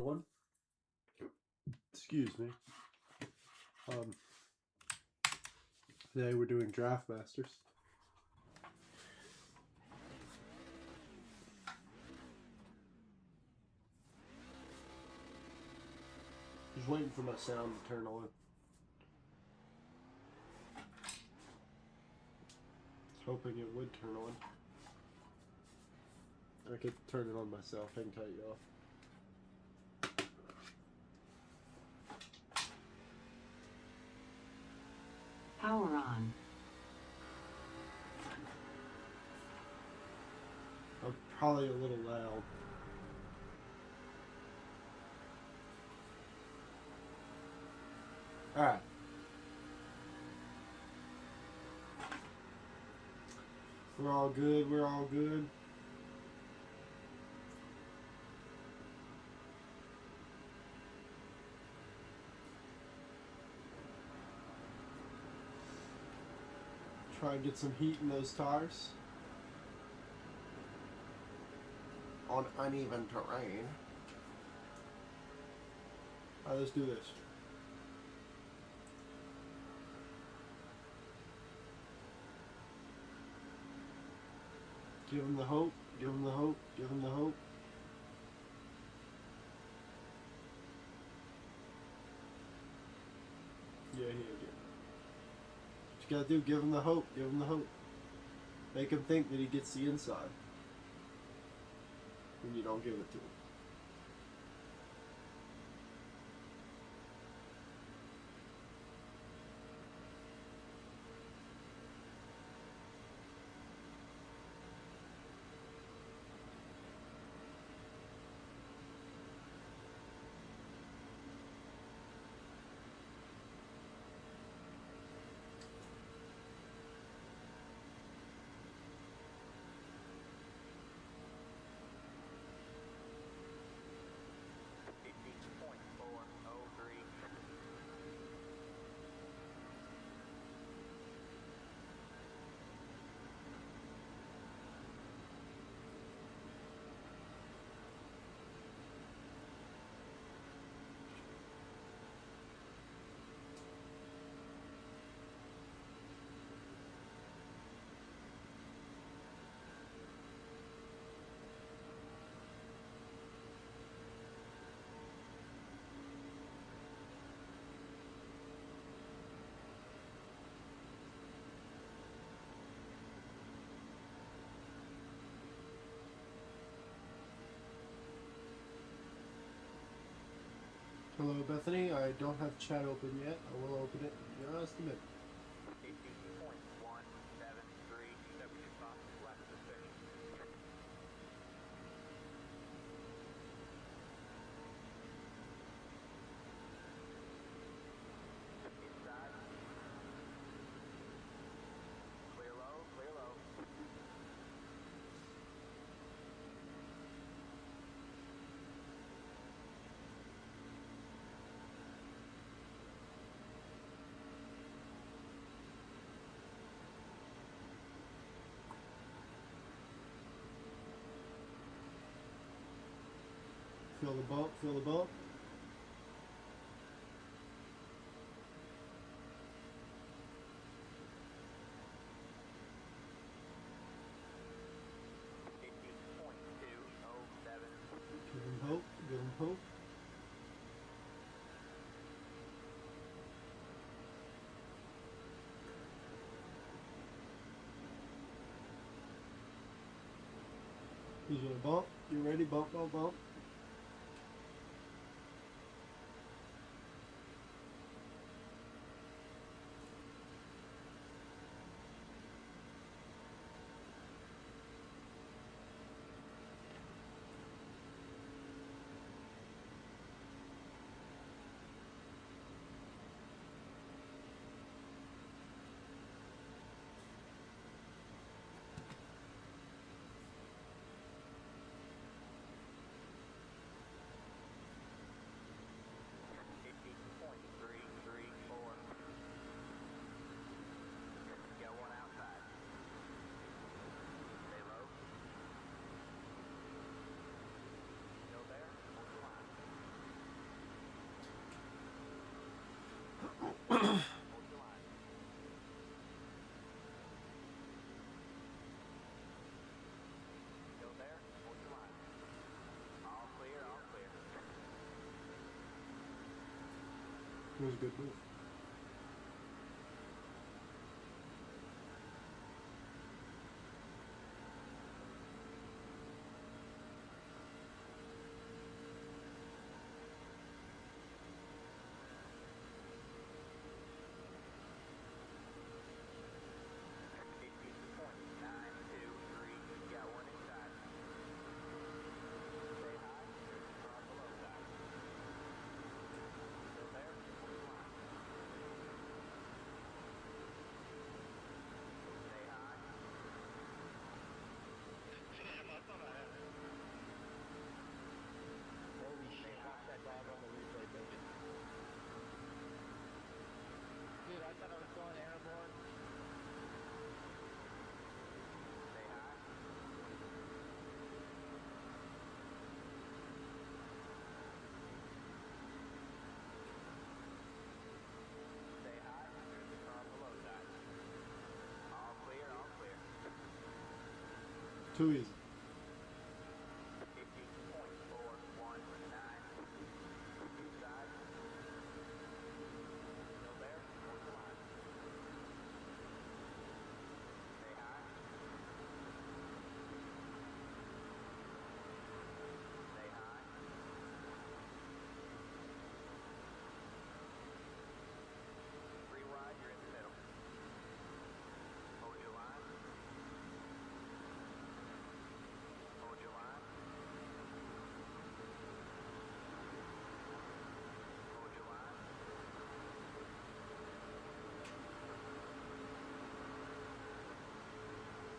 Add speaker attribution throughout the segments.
Speaker 1: everyone. Excuse me. Today we're doing Draft Masters. Just waiting for my sound to turn on. Hoping it would turn on. I could turn it on myself. Hang tight, y'all.
Speaker 2: Power on.
Speaker 1: I'm probably a little loud. Alright. We're all good. We're all good. Try and get some heat in those tires. On uneven terrain. Alright, let's do this. Give him the hope. Give him the hope. Give him the hope. Yeah. What you gotta do, give him the hope. Give him the hope. Make him think that he gets the inside. When you don't give it to him. Hello, Bethany. I don't have chat open yet. I will open it in just a minute. Feel the bump, feel the bump. Give him hope, give him hope. He's gonna bump. You ready? Bump, bump, bump. was a good move.
Speaker 3: Holy shit, watch that dog on the replay, baby. Dude, I thought I was going airborne. Say hi. Say hi. There's the car on the low side. All clear, all clear.
Speaker 1: Too easy.
Speaker 3: 50.419. East side. Still there? Hold the line. Say hi. Say hi. Three wide, you're in the middle. Hold your line. Hold your line. Hold your line.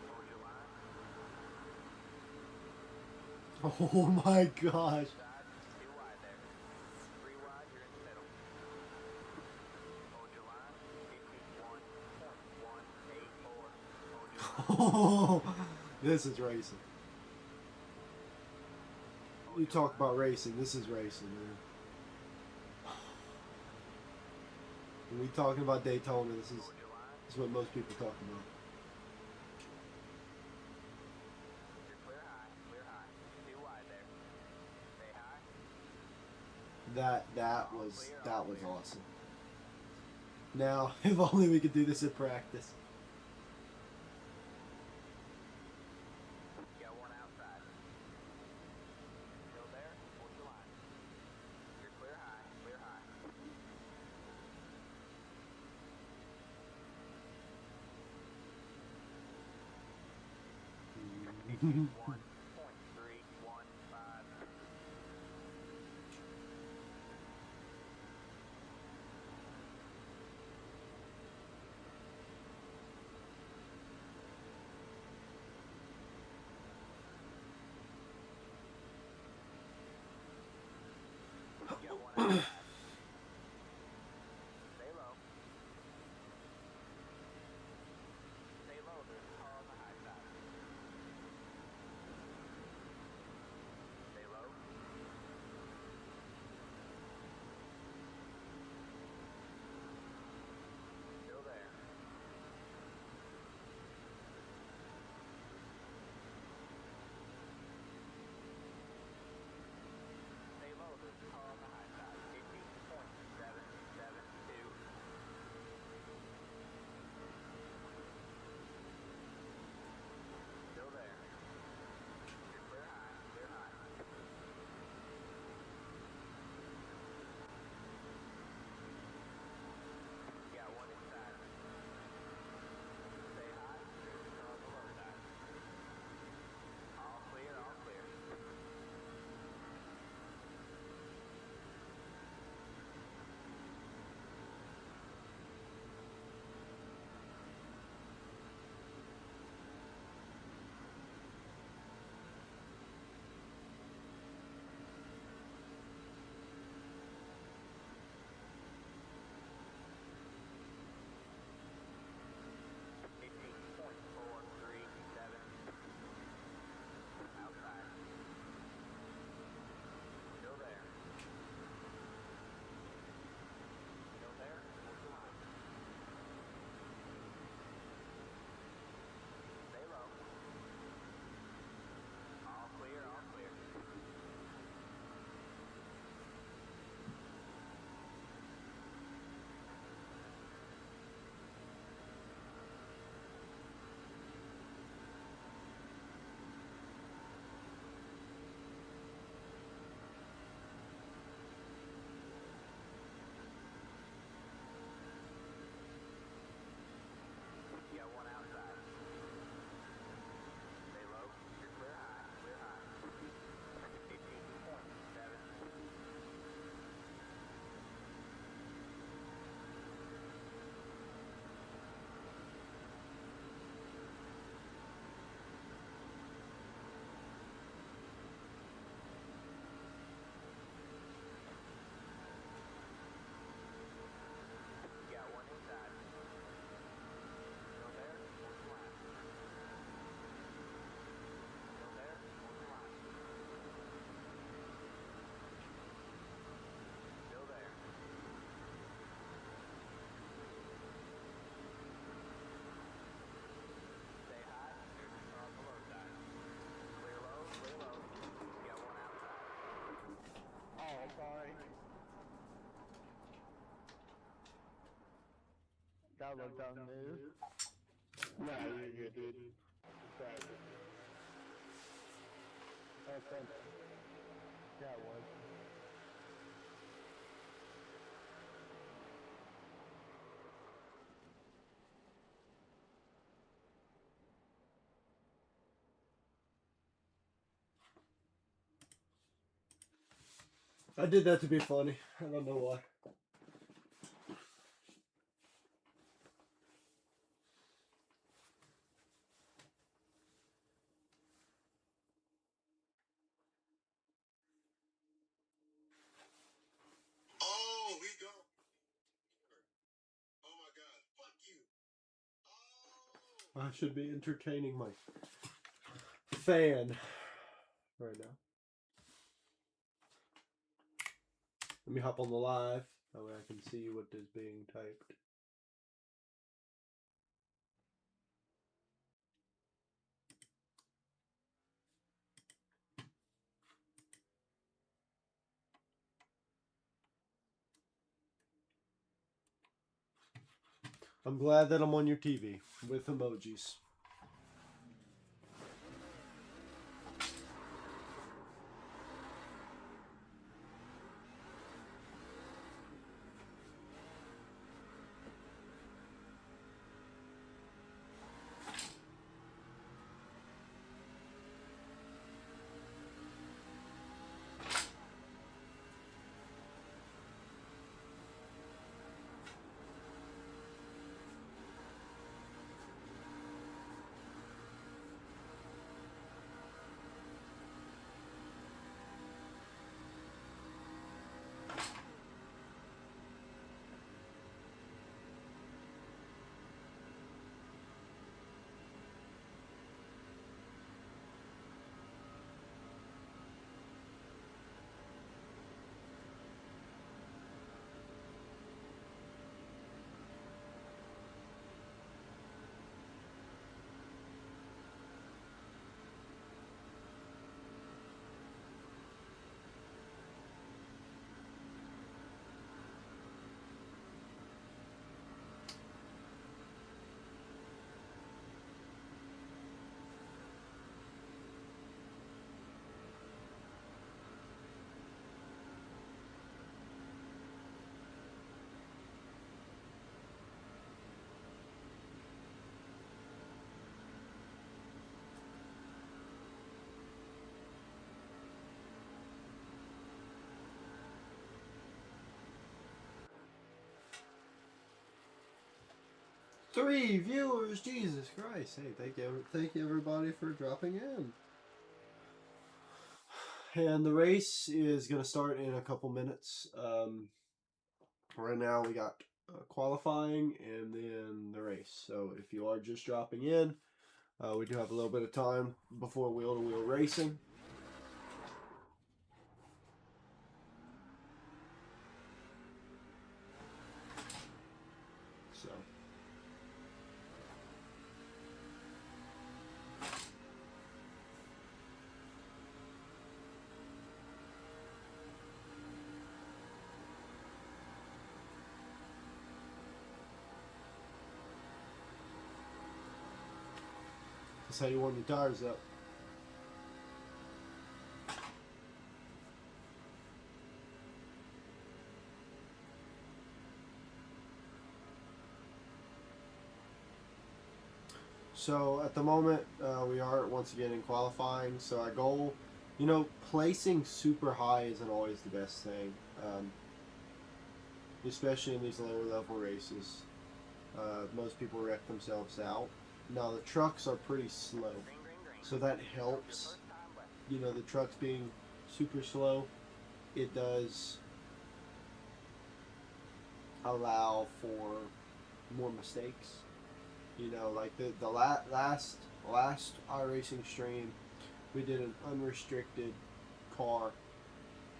Speaker 3: Hold your line.
Speaker 1: Oh my gosh.
Speaker 3: Side, two wide there. Three wide, you're in the middle. Hold your line. 51.184. Hold your line.
Speaker 1: Oh, this is racing. You talk about racing. This is racing, man. When we talking about Daytona, this is
Speaker 3: Hold your line.
Speaker 1: what most people talk about.
Speaker 3: You're clear high. Clear high. Two wide there. Say hi.
Speaker 1: That was awesome. Now, if only we could do this in practice.
Speaker 3: Got one outside. Still there? Hold your line. You're clear high. Clear high. 1.315. Got one outside. Stay low. Stay low. There's a car on the high side. Stay low. Still there. Stay low. There's a car on the high side. 50
Speaker 4: download something new. Nah, you're good, dude. Sorry. Oh, thanks. Yeah, it was.
Speaker 1: I did that to be funny. I don't know why.
Speaker 5: Oh, we go. Oh my God. Fuck you. Oh.
Speaker 1: I should be entertaining my fan right now. Let me hop on the live. That way I can see what is being typed. I'm glad that I'm on your TV with emojis. Three viewers, Jesus Christ! Hey, thank you everybody for dropping in. And the race is gonna start in a couple minutes. Right now we got qualifying and then the race. So if you are just dropping in, we do have a little bit of time before wheel-to-wheel racing. So. That's how you warm your tires up. So at the moment, we are once again in qualifying. So our goal, placing super high isn't always the best thing, especially in these lower level races. Most people wreck themselves out. Now the trucks are pretty slow, so that helps. The trucks being super slow, it does allow for more mistakes. Like the last iRacing stream, we did an unrestricted car.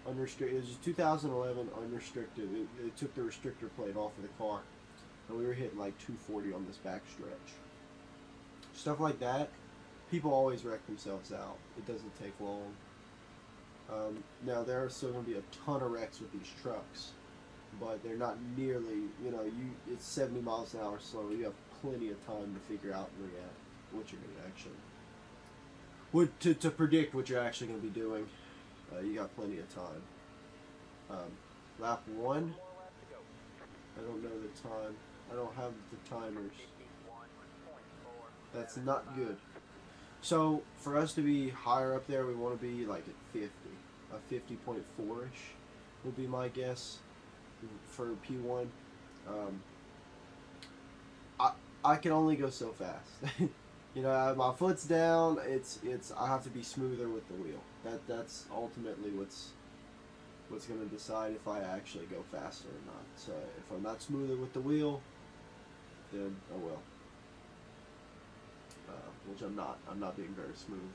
Speaker 1: It was 2011 unrestricted. It took the restrictor plate off of the car, and we were hitting like 240 on this back stretch. Stuff like that, people always wreck themselves out. It doesn't take long. Now there are still going to be a ton of wrecks with these trucks. but they're not nearly, it's 70 miles an hour slower. You have plenty of time to figure out and react what you're going to actually, to predict what you're actually going to be doing. You got plenty of time. Lap 1, I don't know the time. I don't have the timers. That's not good. So for us to be higher up there, we want to be like at 50. A 50.4-ish will be my guess for P1. I can only go so fast. My foot's down. I have to be smoother with the wheel. That's ultimately what's going to decide if I actually go faster or not. So if I'm not smoother with the wheel, then oh well. Which I'm not. I'm not being very smooth.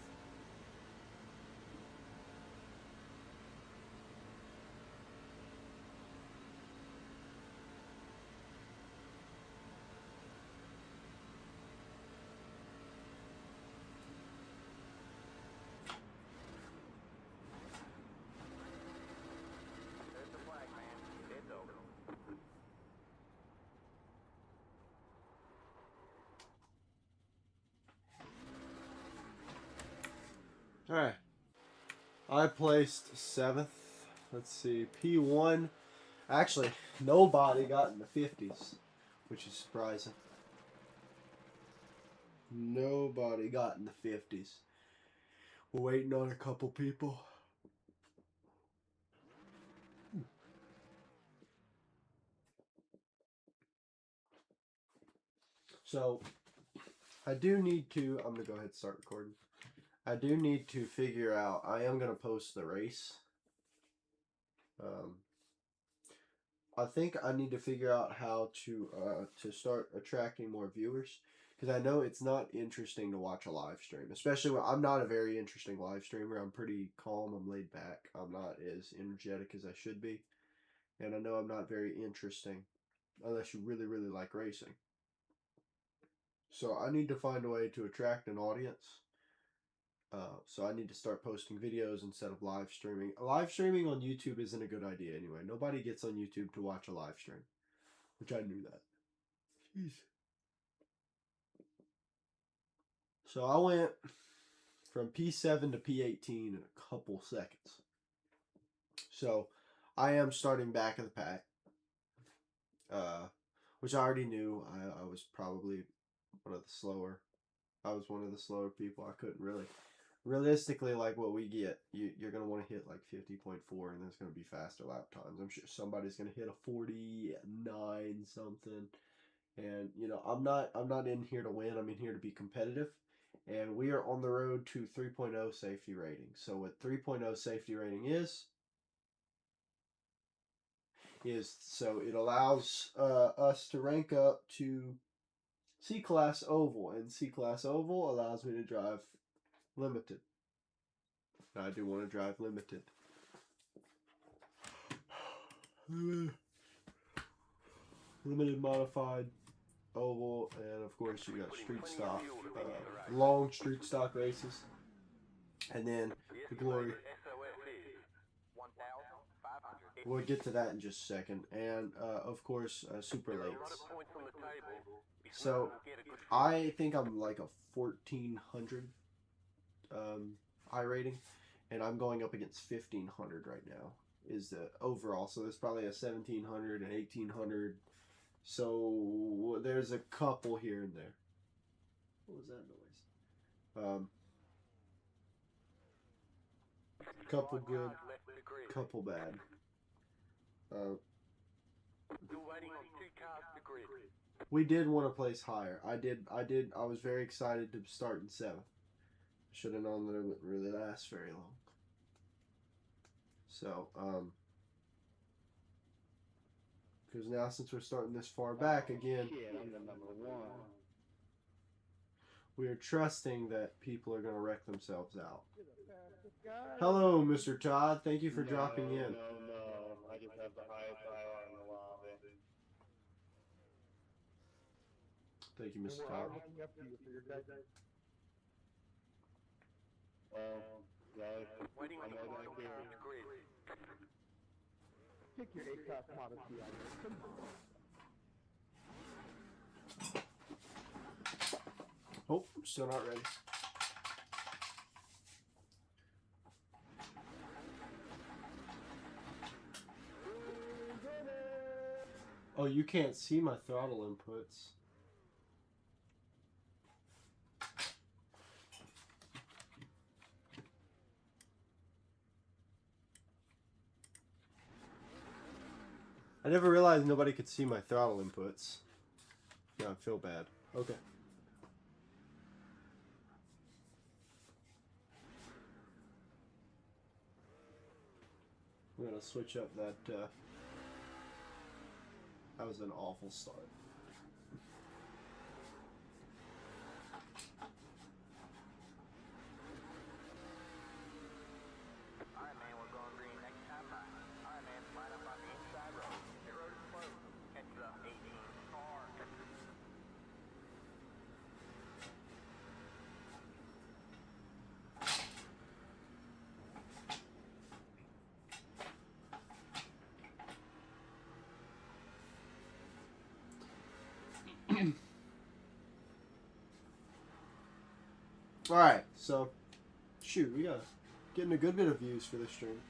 Speaker 3: There's the flag, man. It's over.
Speaker 1: Alright. I placed 7th. Let's see. P1. Actually, nobody got in the 50s, which is surprising. Nobody got in the 50s. We're waiting on a couple people. So, I do need to, I'm going to go ahead and start recording. I do need to figure out, I am going to post the race. I think I need to figure out how to start attracting more viewers. Because I know it's not interesting to watch a live stream. Especially when I'm not a very interesting live streamer. I'm pretty calm, I'm laid back. I'm not as energetic as I should be. And I know I'm not very interesting. Unless you really, really like racing. So I need to find a way to attract an audience. So I need to start posting videos instead of live streaming. Live streaming on YouTube isn't a good idea anyway. Nobody gets on YouTube to watch a live stream. Which I knew that. Jeez. So I went from P7 to P18 in a couple seconds. So I am starting back of the pack. Which I already knew. I was probably one of the slower. I was one of the slower people. I couldn't really. Realistically, like what we get, you're going to want to hit like 50.4 and there's going to be faster lap times. I'm sure somebody's going to hit a 49 something. And I'm not in here to win. I'm in here to be competitive. And we are on the road to 3.0 safety rating. So what 3.0 safety rating is so it allows us to rank up to C-Class Oval. And C-Class Oval allows me to drive limited. I do want to drive limited. Limited modified oval, and of course you got street stock, long street stock races, and then the glory. We'll get to that in just a second, and of course super lates. So I think I'm like a 1400 I rating, and I'm going up against 1500 right now is the overall. So there's probably a 1700 and 1800. So there's a couple here and there. What was that noise? Couple good, couple bad. We did want to place higher. I did. I was very excited to start in 7th. Should have known that it wouldn't really last very long. So, because now since we're starting this far back again,
Speaker 4: I'm the number 1.
Speaker 1: we are trusting that people are going to wreck themselves out. Hello, Mr. Todd. Thank you for dropping in.
Speaker 4: No. I just have the highest IR in the lobby.
Speaker 1: Thank you, Mr. Todd.
Speaker 4: Well, guys, I'm right back here. Pick your A-class modesty out there.
Speaker 1: Oh, still not ready. Oh, you can't see my throttle inputs. I never realized nobody could see my throttle inputs. Yeah, I feel bad. Okay. I'm gonna switch up that. That was an awful start.
Speaker 3: Alright, man, we're going green next time by. Alright, man, line up on the inside road. Pit road is closed. Catch the 18 car.
Speaker 1: Alright, so, shoot, we got getting a good bit of views for this stream.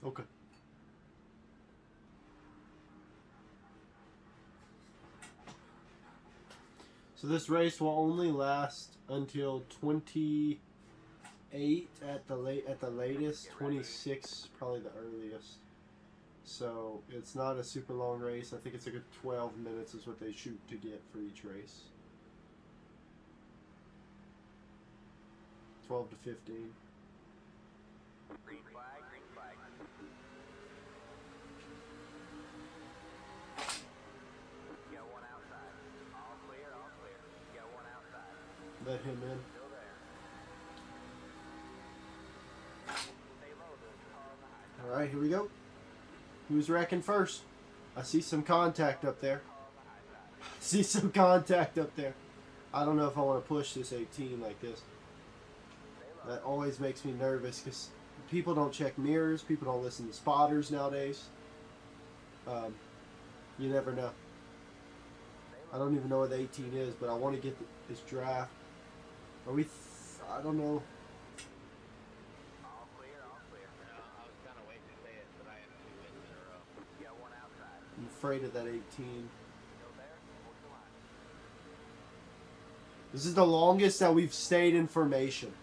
Speaker 1: Okay. So this race will only last until 28 at the latest, 26 probably the earliest. So it's not a super long race. I think it's a good 12 minutes is what they shoot to get for each race. 12 to 15.
Speaker 3: Green flag, green flag. Got one outside. All clear, all clear. Got one outside.
Speaker 1: Let him in.
Speaker 3: Still there. Stay low, there's a car on the high.
Speaker 1: All right, here we go. Who's wrecking first? I see some contact up there. See some contact up there. I don't know if I want to push this 18 like this. That always makes me nervous because people don't check mirrors. People don't listen to spotters nowadays. You never know. I don't even know where the 18 is, but I want to get this draft. Are we? I don't know.
Speaker 3: All clear, all clear. I was kind of waiting to say it, but I had 2 wins in a row. Got one outside.
Speaker 1: I'm afraid of that 18.
Speaker 3: Still there? Hold the line.
Speaker 1: This is the longest that we've stayed in formation.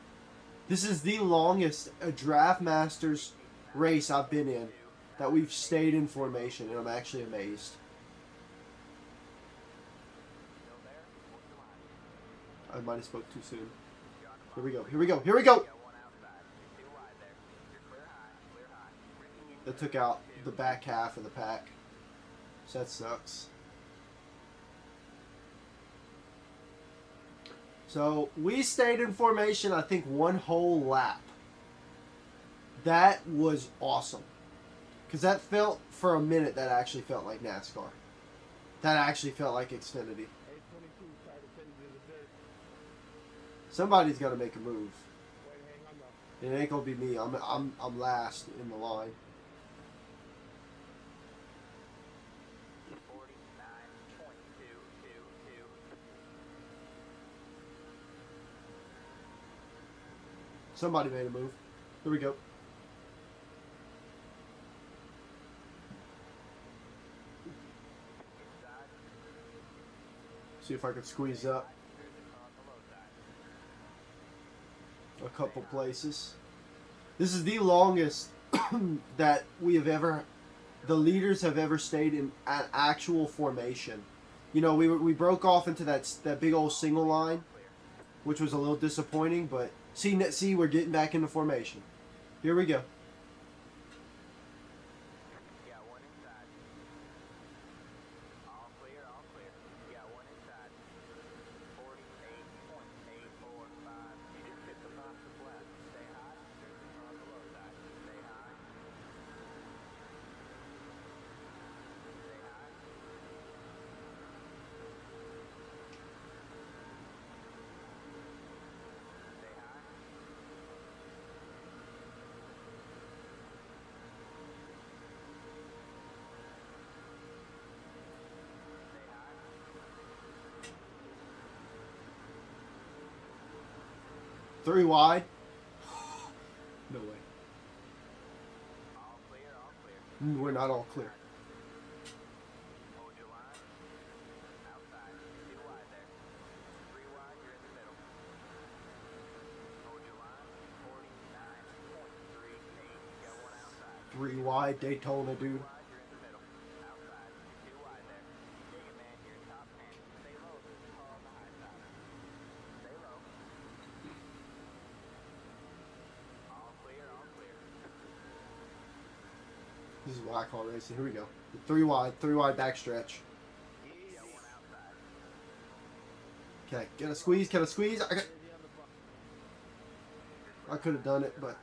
Speaker 1: This is the longest a Draft Masters race I've been in that we've stayed in formation, and I'm actually amazed.
Speaker 3: Still there? Hold the line.
Speaker 1: I might have spoke too soon. Here we go. Here we go. Here we go.
Speaker 3: Got one outside. You're too wide there. You're clear high, clear high. Ripping you.
Speaker 1: That took out the back half of the pack. So that sucks. So we stayed in formation, I think, one whole lap. That was awesome. Because that felt, for a minute, that actually felt like NASCAR. That actually felt like Xfinity. Somebody's got to make a move. It ain't gonna be me. I'm last in the line.
Speaker 3: 49.222.
Speaker 1: Somebody made a move. Here we go.
Speaker 3: Inside.
Speaker 1: See if I can squeeze up
Speaker 3: There's a car on the low side.
Speaker 1: a couple places. This is the longest that we have ever, the leaders have ever stayed in an actual formation You know, we broke off into that big old single line, which was a little disappointing. But see, we're getting back into formation. Here we go.
Speaker 3: You got one inside. All clear, all clear. You got one inside. 48.845. You just hit the fastest left. Stay high. On the low side. Stay high. Stay high. Stay high. Stay high.
Speaker 1: Three wide. No way.
Speaker 3: All clear, all clear.
Speaker 1: We're not all clear.
Speaker 3: Hold your line. Outside. 2 wide there. 3 wide, you're in the middle. Hold your line. 49.38. You got one outside.
Speaker 1: Three wide Daytona, dude.
Speaker 3: 2 wide, you're in the middle. Outside. 2 wide there. Yeah, your man, you're in top 10. Stay low. Call on the high side. Stay low. All clear, all clear.
Speaker 1: This is what I call racing. Here we go. Three wide backstretch.
Speaker 3: You got one outside.
Speaker 1: Okay, can I squeeze? Can I squeeze? I could have done it, but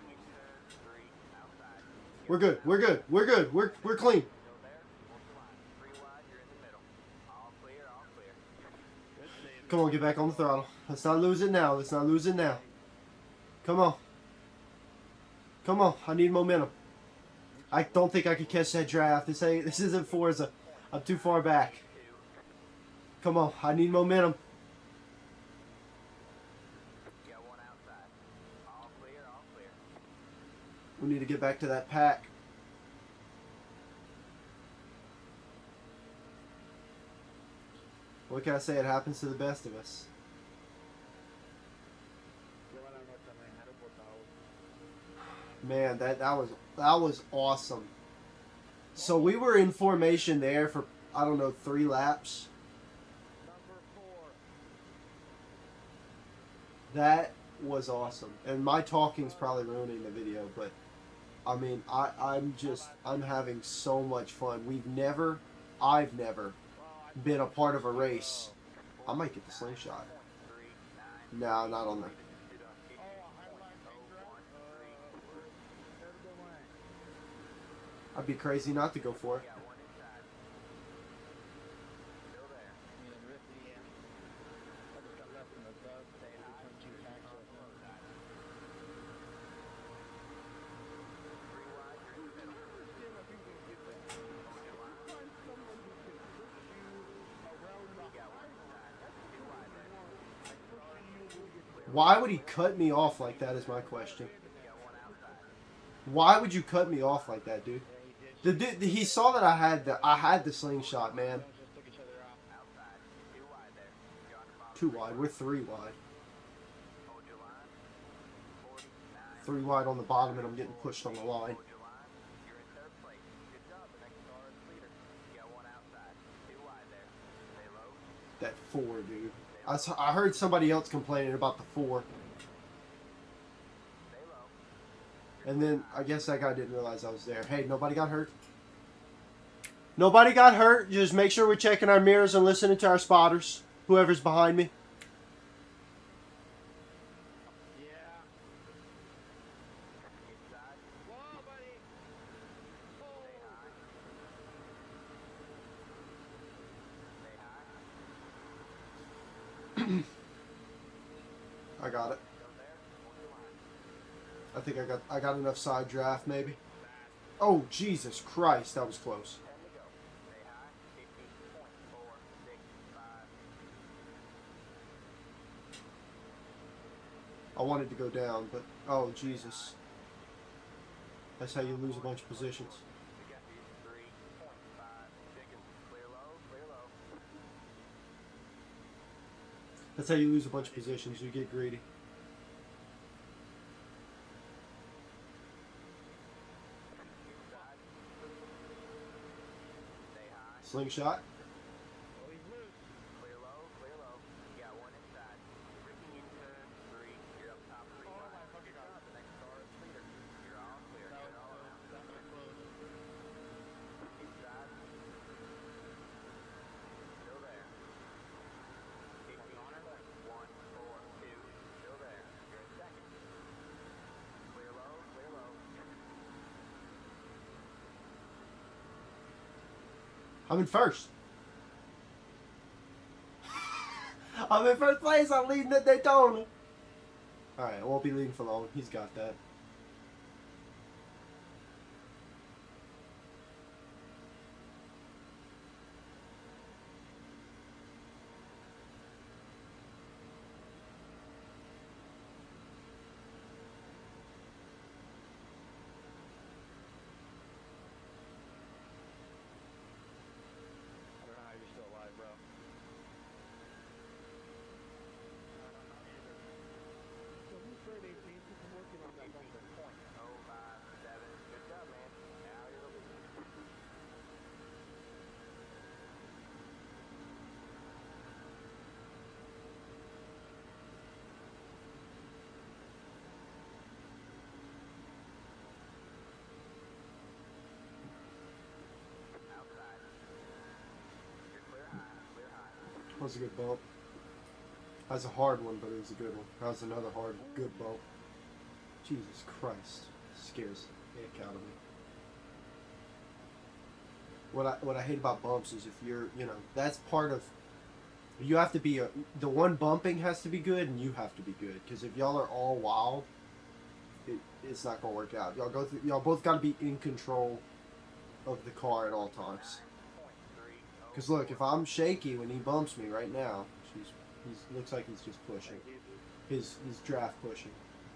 Speaker 3: Insert 3 outside.
Speaker 1: we're good. We're good. We're good. We're clean.
Speaker 3: Still there. Hold your line. 3 wide, you're in the middle. All clear, all clear.
Speaker 1: Come on, get back on the throttle. Let's not lose it now. Let's not lose it now. Come on. Come on. I need momentum. I don't think I could catch that draft. This isn't Forza. I'm too far back. Come on. I need momentum.
Speaker 3: You got one outside. All clear, all clear.
Speaker 1: We need to get back to that pack. What can I say? It happens to the best of us. Man, that was awesome. So we were in formation there for, I don't know, 3 laps.
Speaker 4: Number 4.
Speaker 1: That was awesome. And my talking's probably ruining the video, but I mean, I'm having so much fun. I've never been a part of a race. I might get the slingshot. No, not on there. I'd be crazy not to go for it.
Speaker 3: You got one inside. Still there. Stay high. On the low side. 3 wide, you're in the middle. Hold your line. You got one inside. 2 wide there.
Speaker 1: Why would he cut me off like that is my question.
Speaker 3: You got one outside.
Speaker 1: Why would you cut me off like that, dude? The dude, he saw that I had the slingshot, man.
Speaker 3: Outside. 2 wide there. You're on the bottom.
Speaker 1: 2 wide. We're 3 wide.
Speaker 3: Hold your line. 49.
Speaker 1: 3 wide on the bottom, and I'm getting pushed on the line.
Speaker 3: Hold your line. You're in 3rd place. Good job. The next car is leader. You got one outside. 2 wide there. Stay low.
Speaker 1: That 4, dude. I heard somebody else complaining about the 4.
Speaker 3: Stay low.
Speaker 1: And then I guess that guy didn't realize I was there. Hey, nobody got hurt. Nobody got hurt. Just make sure we're checking our mirrors and listening to our spotters. Whoever's behind me.
Speaker 3: Inside.
Speaker 4: Whoa, buddy.
Speaker 3: Stay high. Stay high.
Speaker 1: I got it.
Speaker 3: Still there. Hold your line.
Speaker 1: I think I got enough side draft maybe. Oh Jesus Christ, that was close.
Speaker 3: 10 to go. Stay high. 50.465.
Speaker 1: I wanted to go down, but oh Jesus. That's how you lose a bunch of positions.
Speaker 3: We got you 3.5 seconds. Clear low. Clear low.
Speaker 1: That's how you lose a bunch of positions. You get greedy.
Speaker 3: Inside. Stay high.
Speaker 1: Slingshot. I'm in first. I'm in first place. I'm leading at Daytona. Alright, I won't be leading for long. He's got that.
Speaker 3: I don't know how you're still alive, bro.
Speaker 4: So who's third 18? Who's working on that bumper?
Speaker 3: 057. Good job, man. Now you're the leader. Outside. You're clear high. Clear high.
Speaker 1: That was a good bump. That was a hard one, but it was a good one. That was another hard, good bump. Jesus Christ. Scares the heck out of me. What I hate about bumps is if you're, you know, that's part of, you have to be, the one bumping has to be good and you have to be good. Because if y'all are all wild, it's not going to work out. Y'all both got to be in control of the car at all times. Because look, if I'm shaky when he bumps me right now, he looks like he's just pushing. He's draft pushing.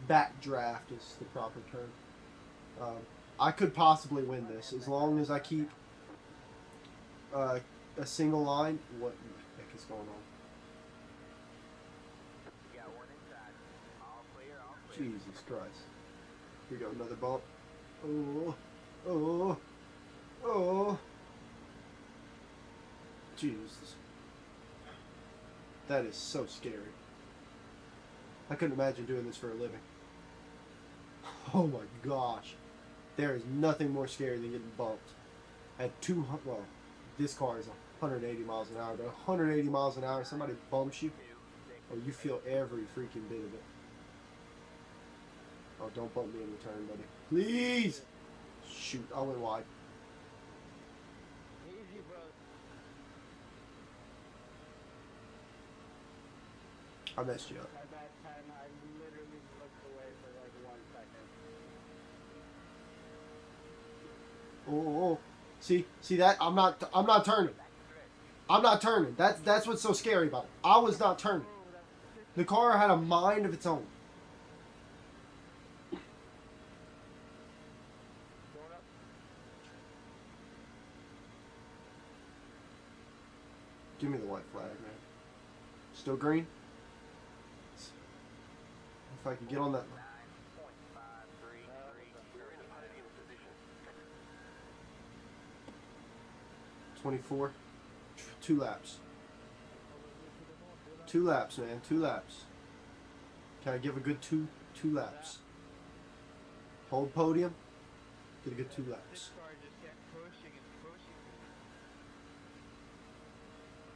Speaker 1: Back draft is the proper term. I could possibly win this as long as I keep a single line. What the heck is going on?
Speaker 3: You got one inside. All clear, all clear.
Speaker 1: Jesus Christ. Here we go, another bump. Oh, oh, oh. Jesus. That is so scary. I couldn't imagine doing this for a living. Oh my gosh. There is nothing more scary than getting bumped. At 200, well, this car is 180 miles an hour, but 180 miles an hour, somebody bumps you, oh, you feel every freaking bit of it. Oh, don't bump me in return, buddy. Please! Shoot, I went wide.
Speaker 4: Easy, bro.
Speaker 1: I messed you up.
Speaker 4: At that time, I literally looked away for like 1 second.
Speaker 1: Oh, oh. See that? I'm not turning. I'm not turning. That's what's so scary about it. I was not turning. The car had a mind of its own.
Speaker 4: Going up.
Speaker 1: Give me the white flag, man. Still green? If I can get on that.
Speaker 3: 9.533. You're in a ideal position.
Speaker 1: 24. 2 laps. 2 laps, man. 2 laps. Can I give a good two laps? Hold podium. Get a good 2
Speaker 3: This
Speaker 1: laps.
Speaker 3: car just kept pushing and pushing.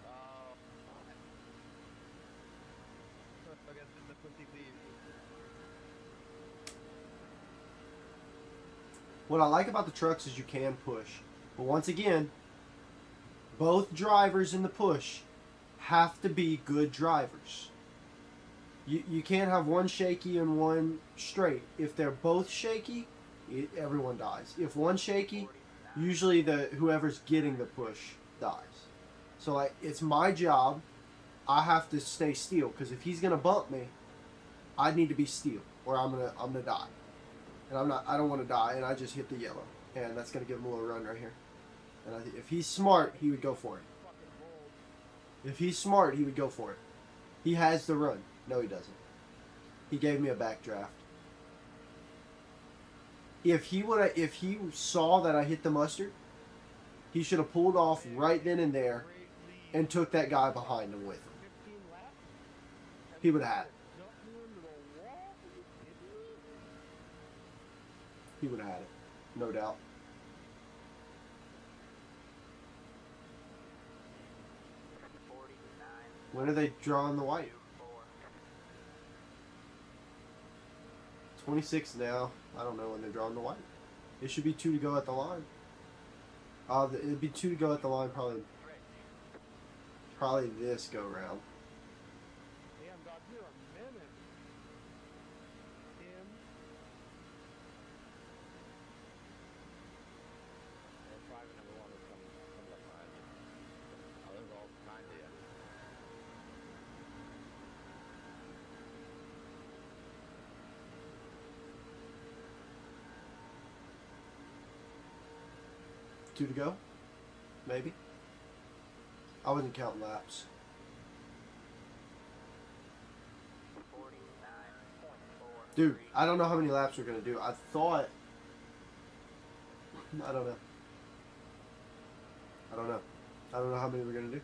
Speaker 3: Oh. I guess it's the pussy lead.
Speaker 1: What I like about the trucks is you can push. But once again, both drivers in the push have to be good drivers. You can't have one shaky and one straight. If they're both shaky, everyone dies. If one's shaky, usually whoever's getting the push dies. So like, it's my job. I have to stay still because if he's gonna bump me, I need to be still or I'm gonna die. And I don't want to die, and I just hit the yellow, and that's gonna give him a little run right here. And if he's smart, he would go for it. If he's smart, he would go for it. He has the run. No, he doesn't. He gave me a backdraft. If he saw that I hit the mustard, he should have pulled off right then and there and took that guy behind him with him.
Speaker 4: 15 laps?
Speaker 1: He would have had it.
Speaker 4: Jump you into the wall? Are you kidding me?
Speaker 1: He would have had it. No doubt. When are they drawing the white? 26 now. I don't know when they're drawing the white. It should be 2 to go at the line. It'd be 2 to go at the line, probably this go round.
Speaker 4: Damn, dog, you're a menace. Tim.
Speaker 6: Private number 1 is comes up behind you. Oh, there's all behind you.
Speaker 1: Two to go, maybe. I wasn't counting laps.
Speaker 3: 49.4.
Speaker 1: Dude, I don't know how many laps we're gonna do. I thought. I don't know. I don't know. I don't know how many we're gonna do.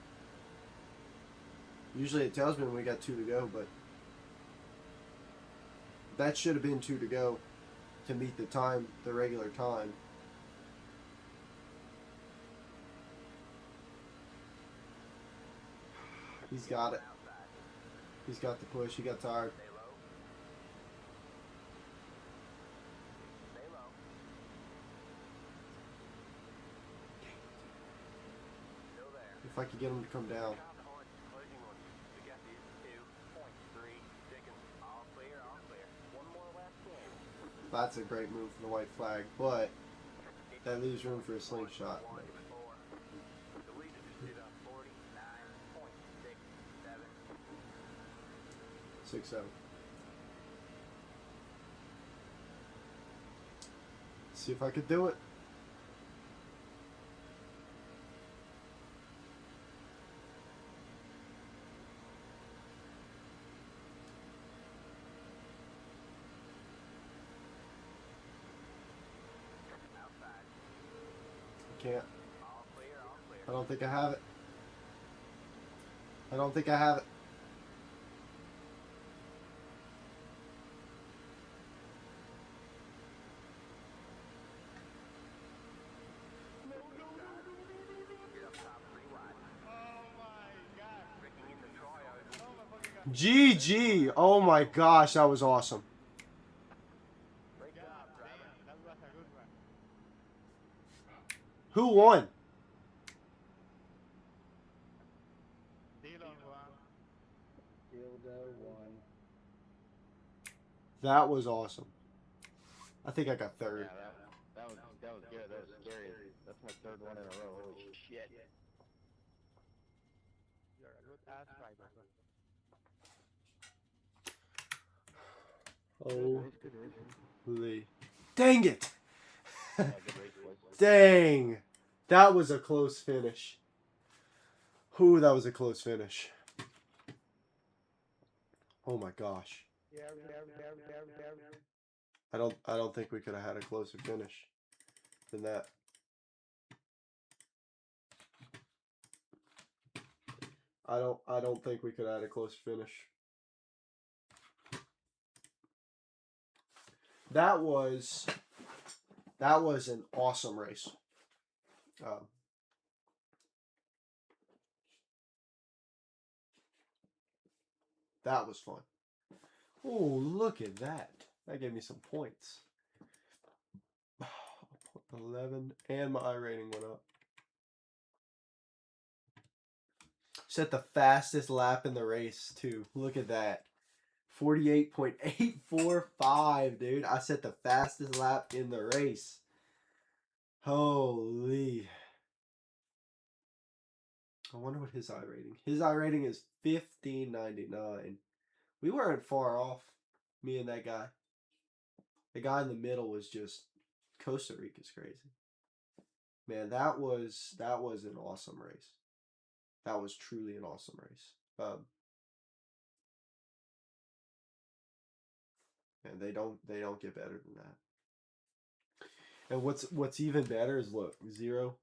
Speaker 1: Usually it tells me when we got 2 to go, but that should have been 2 to go to meet the time, the regular time. He's got it. He's got the push. He got tired.
Speaker 3: Stay low. Stay low. Still there.
Speaker 1: If I could get him to come down.
Speaker 3: Count on closing on you. We got these 2.3 seconds. All clear, all clear. One more lap in.
Speaker 1: That's a great move from the white flag, but that leaves room for a slingshot.
Speaker 3: 1.4. The leader just did a 49.67.
Speaker 1: 6-7. See if I could do it.
Speaker 3: Outside.
Speaker 1: Can't.
Speaker 3: All clear, all clear.
Speaker 1: I don't think I have it. I don't think I have it.
Speaker 3: Get up top 3 wide.
Speaker 4: Oh my god.
Speaker 3: Ricky in the tryout.
Speaker 4: Oh my fucking god.
Speaker 1: GG! Oh my gosh, that was awesome.
Speaker 3: Great
Speaker 4: God
Speaker 3: job, driver.
Speaker 4: damn, that was a good one.
Speaker 1: Who won?
Speaker 4: Dylan won.
Speaker 6: Dildo 1.
Speaker 1: That was awesome. I think I got
Speaker 6: Yeah,
Speaker 1: third.
Speaker 6: that was good. That was scary. That's my 3rd one in a row. Holy shit.
Speaker 4: You're a good ass driver.
Speaker 1: Holy. Dang it!
Speaker 6: Yeah, good race, boys.
Speaker 1: Dang! That was a close finish. Whew, that was a close finish. Oh my gosh.
Speaker 4: Yeah.
Speaker 1: I don't think we could have had a closer finish than that. I don't think we could have had a close finish. That was an awesome race. That was fun. Oh, look at that. That gave me some points. 11, and my I rating went up. Set the fastest lap in the race, too. Look at that. 48.845, dude. I set the fastest lap in the race. Holy. I wonder what his I rating. His I rating is 1599. We weren't far off, me and that guy. The guy in the middle was just Costa Rica's crazy. Man, that was an awesome race. That was truly an awesome race. And they don't get better than that. And what's even better is look, 0.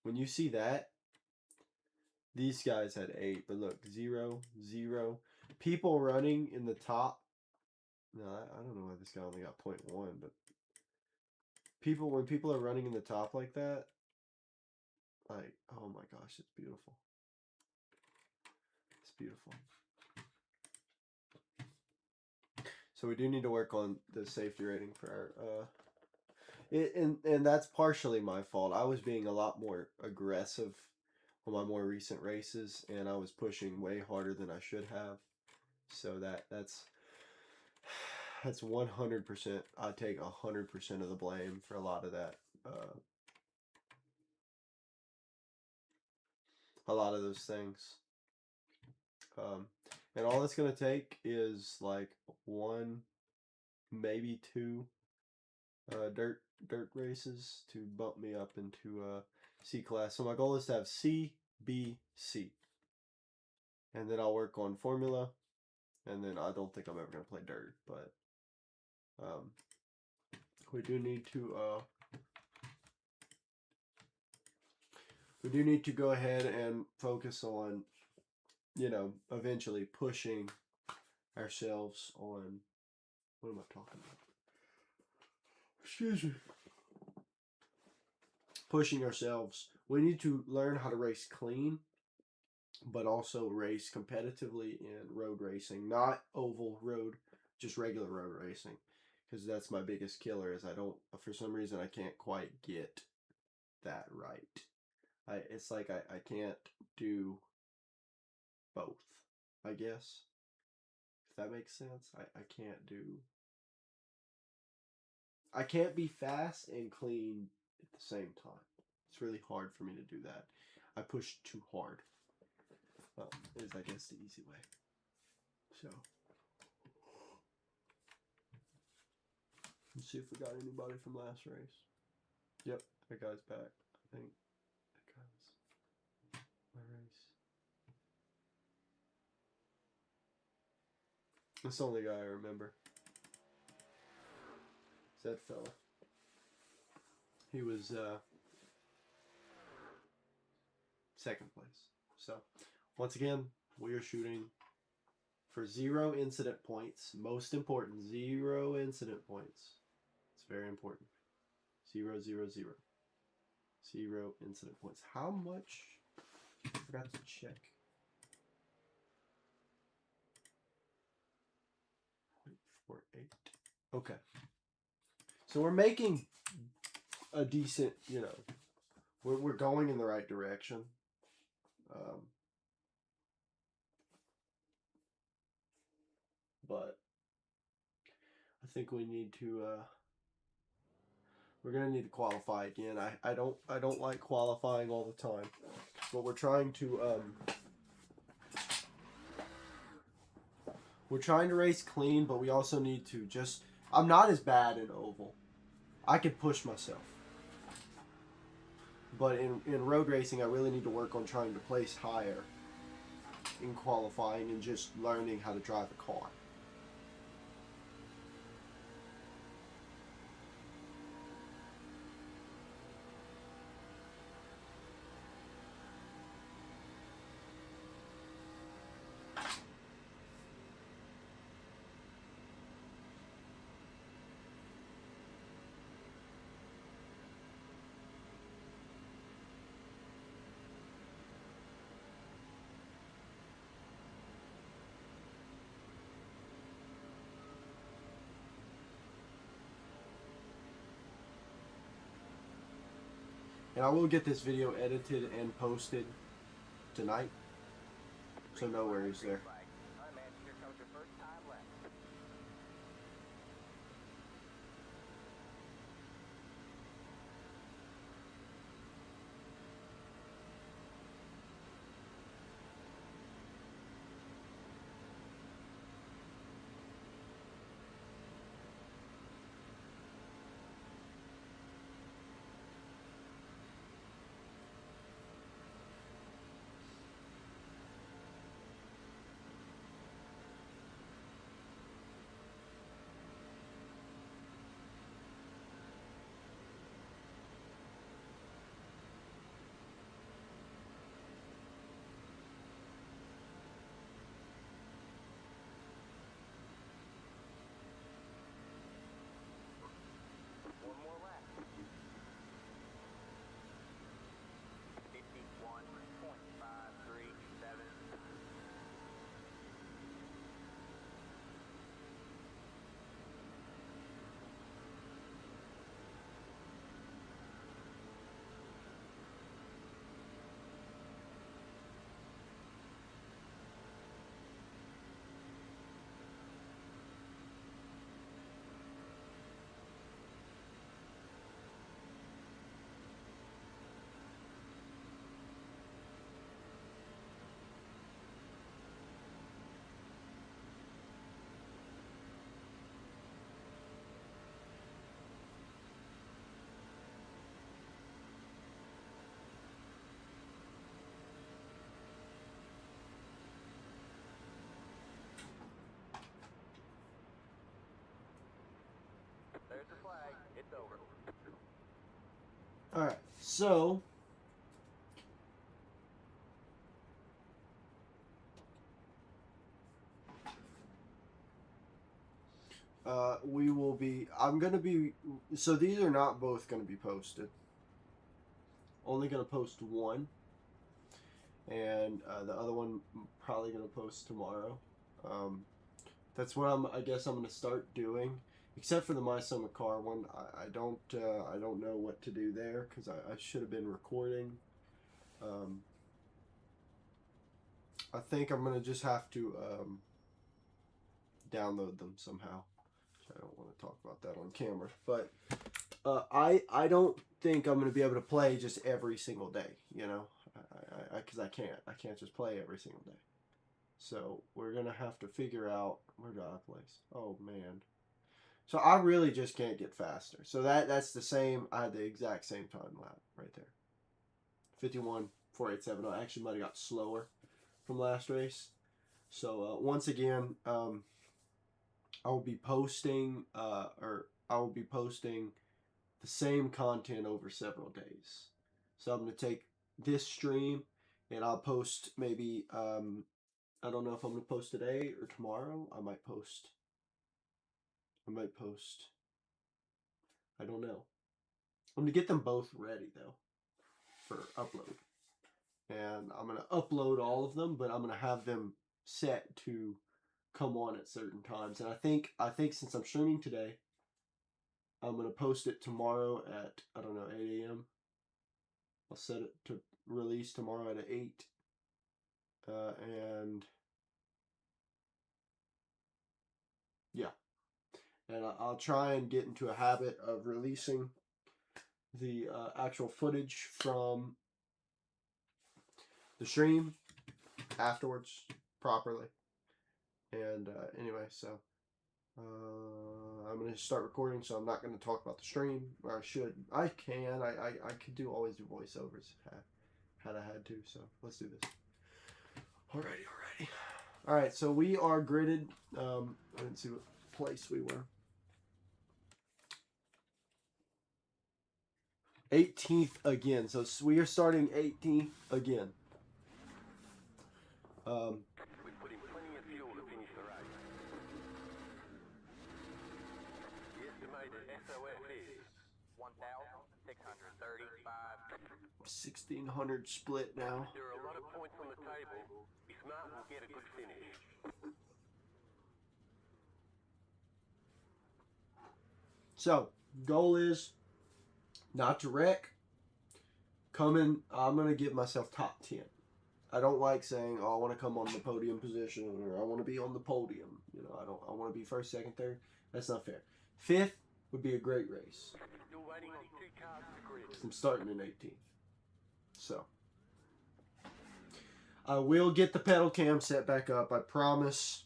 Speaker 1: When you see that, these guys had 8, but look, 0. People running in the top. No, I don't know why this guy only got 0.1, but when people are running in the top like that, like, oh my gosh, it's beautiful. It's beautiful. So we do need to work on the safety rating for our And that's partially my fault. I was being a lot more aggressive on my more recent races, and I was pushing way harder than I should have. So that's 100%. I take 100% of the blame for a lot of that. A lot of those things. And all it's gonna take is like one, maybe two dirt races to bump me up into C class. So my goal is to have C, B, C, and then I'll work on formula, and then I don't think I'm ever gonna play dirt, but we do need to go ahead and focus on, you know, eventually pushing ourselves on. What am I talking about? Excuse me. Pushing ourselves. We need to learn how to race clean, but also race competitively in road racing, not oval road, just regular road racing, because that's my biggest killer. Is for some reason I can't quite get that right. It's like I can't do both, I guess, if that makes sense. I can't be fast and clean at the same time. It's really hard for me to do that. I push too hard. Is I guess the easy way. So let's see if we got anybody from last race. Yep, that guy's back. I think that guy was my race. That's the only guy I remember. It's that fella. He was second place. So once again, we are shooting for 0 incident points. Most important, 0 incident points. It's very important. 0, 0, 0. 0 incident points. How much? I forgot to check. 0.48. Okay. So we're making a decent, you know, we're going in the right direction. But I think we need to we're gonna need to qualify again. I don't like qualifying all the time, but we're trying to race clean, but we also need to just. I'm not as bad in oval. I could push myself, but in road racing, I really need to work on trying to place higher in qualifying and just learning how to drive a car. And I will get this video edited and posted tonight, so no worries there.
Speaker 3: Alright, man, here comes your first time left.
Speaker 1: Alright, so we will be, I'm going to be, so these are not both going to be posted. Only going to post one, and the other one probably going to post tomorrow. That's what I guess I'm going to start doing. Except for the My Summer Car one, I don't know what to do there because I should have been recording. I think I'm gonna just have to download them somehow. I don't want to talk about that on camera, but I don't think I'm gonna be able to play just every single day. You know, because I can't just play every single day. So we're gonna have to figure out where do I place. Oh man. So I really just can't get faster. So that's the same. I had the exact same time lap right there. 51.487. I actually might have got slower from last race. So once again, I will be posting the same content over several days. So I'm gonna take this stream and I'll post maybe I don't know if I'm gonna post today or tomorrow. I might post. I don't know. I'm gonna get them both ready though for upload, and I'm gonna upload all of them, but I'm gonna have them set to come on at certain times. And I think since I'm streaming today, I'm gonna post it tomorrow at I don't know 8 a.m. I'll set it to release tomorrow at 8, and yeah, and I'll try and get into a habit of releasing the actual footage from the stream afterwards properly. And anyway, so I'm going to start recording, so I'm not going to talk about the stream, or I should. I can. I could always do voiceovers had I had to, so let's do this. Alrighty. Alright, so we are gridded. I didn't see what place we were. 18th again. So we are starting 18th again.
Speaker 3: We put in plenty of fuel to finish the race. The estimated SOF is 1,635.
Speaker 1: 1,600 split now.
Speaker 3: There are a lot of points on the table. Be smart and get a good finish.
Speaker 1: So, goal is not to wreck. I'm going to give myself top 10. I don't like saying, oh, I want to come on the podium position, or I want to be on the podium. You know, I want to be first, second, third. That's not fair. 5th would be a great race.
Speaker 3: Still waiting on 2 cars to grid.
Speaker 1: I'm starting in 18th. So, I will get the pedal cam set back up. I promise.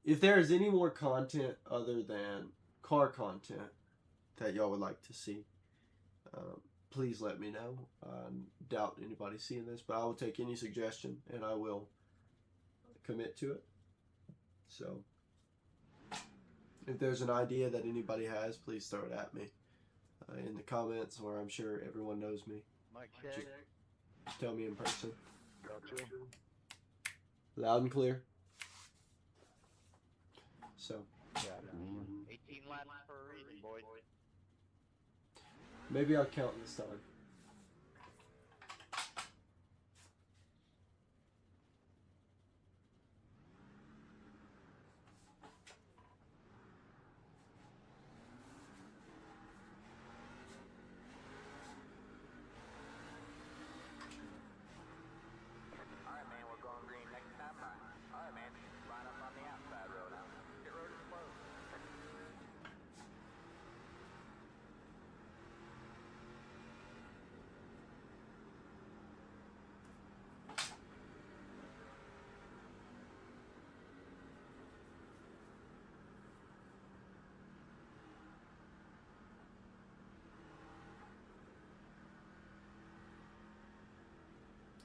Speaker 1: If there is any more content other than car content that y'all would like to see, please let me know. I doubt anybody's seeing this, but I will take any suggestion and I will commit to it. So, if there's an idea that anybody has, please throw it at me in the comments, or I'm sure everyone knows me.
Speaker 6: Mike check.
Speaker 1: Just tell me in person.
Speaker 6: Gotcha.
Speaker 1: Loud and clear. So,
Speaker 6: Yeah. 18 laps per reason, boys.
Speaker 1: maybe I'll count this time.
Speaker 3: Alright, man, we're going green next time. Alright, man, line up on the outside road. Pit road is closed.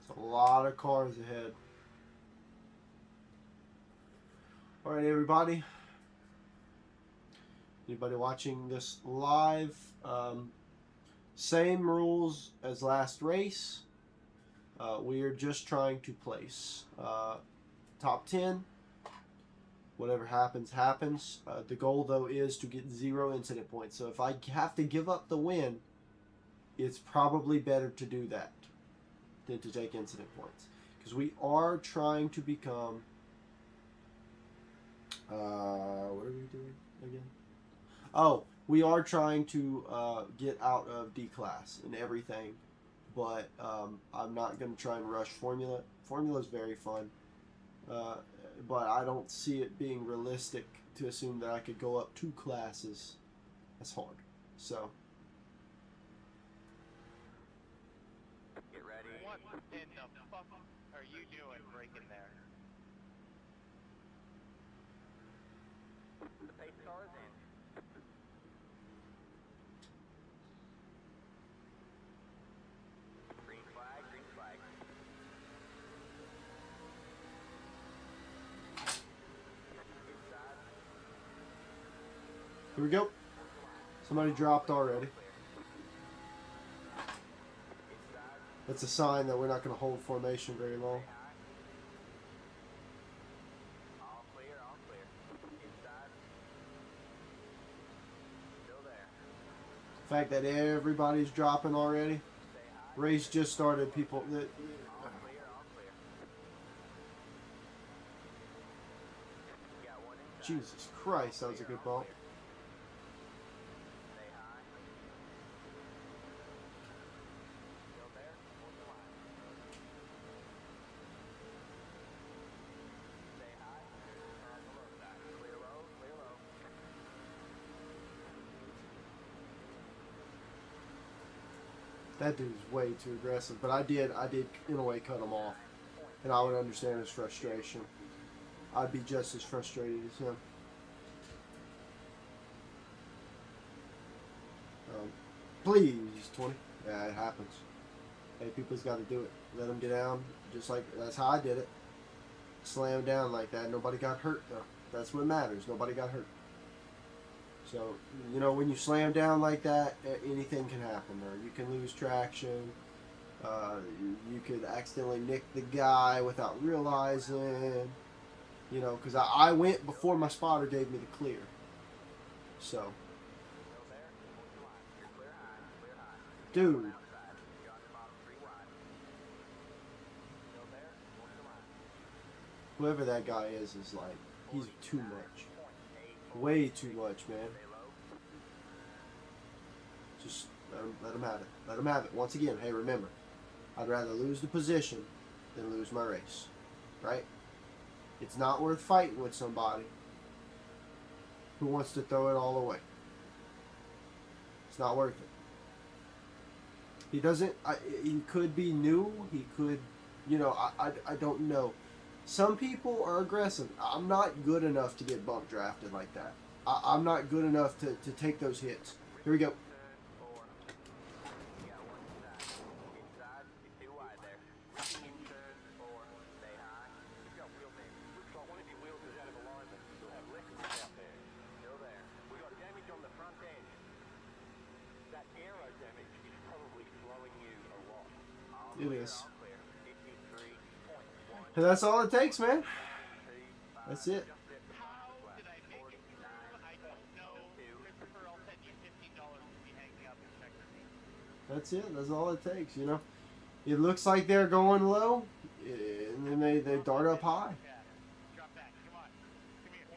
Speaker 1: It's a lot of cars ahead. Alright, everybody. Anybody watching this live? Same rules as last race. We are just trying to place top 10. Whatever happens, happens. The goal, though, is to get 0 incident points. So if I have to give up the win, it's probably better to do that than to take incident points. Because we are trying to become... what are we doing again? Oh, we are trying to get out of D class and everything. But I'm not going to try and rush Formula. Formula is very fun. But I don't see it being realistic to assume that I could go up 2 classes. That's hard. So.
Speaker 3: Get ready.
Speaker 7: What in the fuck are you doing breaking there?
Speaker 3: The pace car is in. Green flag, green flag. Inside.
Speaker 1: Here we go. Somebody dropped already. That's a sign that we're not going to hold formation very long.
Speaker 3: All clear, all clear. Inside. Still there.
Speaker 1: The fact that everybody's dropping already.
Speaker 3: Stay high.
Speaker 1: Race just started. People that
Speaker 3: All clear, all clear. Got one inside.
Speaker 1: Jesus Christ, that was a good bump.
Speaker 3: Stay high. Still there. Hold the line. Stay high. On the low side. Clear low, clear low.
Speaker 1: That dude's way too aggressive. But I did in a way cut him off, and I would understand his frustration. I'd be just as frustrated as him. Please, 20. Yeah, it happens. Hey, people's got to do it. Let them get down, just like that's how I did it. Slam down like that. Nobody got hurt though. That's what matters. Nobody got hurt. So, you know, when you slam down like that, anything can happen. Or you can lose traction. You could accidentally nick the guy without realizing. You know, because I went before my spotter gave me the clear. So,
Speaker 3: Still there. Hold the line. You're clear high, clear high.
Speaker 1: dude,
Speaker 3: Outside. You're on the bottom 3 wide. Still there. Hold the line.
Speaker 1: whoever that guy is like, he's too much. Way too much, man.
Speaker 3: Stay low.
Speaker 1: Just let him have it. Let him have it. Once again, hey, remember, I'd rather lose the position than lose my race. Right? It's not worth fighting with somebody who wants to throw it all away. It's not worth it. He doesn't, he could be new. He could, you know, I don't know. Some people are aggressive. I'm not good enough to get bump drafted like that. I'm not good enough to take those hits. Here we go.
Speaker 3: Turn 4. You got one inside. Inside. You're too wide there. In turn 4. Stay high. You've got wheel bend. Looks like one of your wheels is out of alignment. You'll have less out there. Still there. We got damage on the front end. That aero damage is probably slowing you a lot. All
Speaker 1: It
Speaker 3: clear,
Speaker 1: is.
Speaker 3: all clear. 53.1.
Speaker 1: And that's all it takes, man. That's it.
Speaker 7: How did I make it through? I don't know. Christopher, I'll send you $15 to be hanging up and check me.
Speaker 1: That's it. That's all it takes, you know. It looks like they're going low, and then they dart up high.
Speaker 7: Yeah. Drop back. Come on. Come here.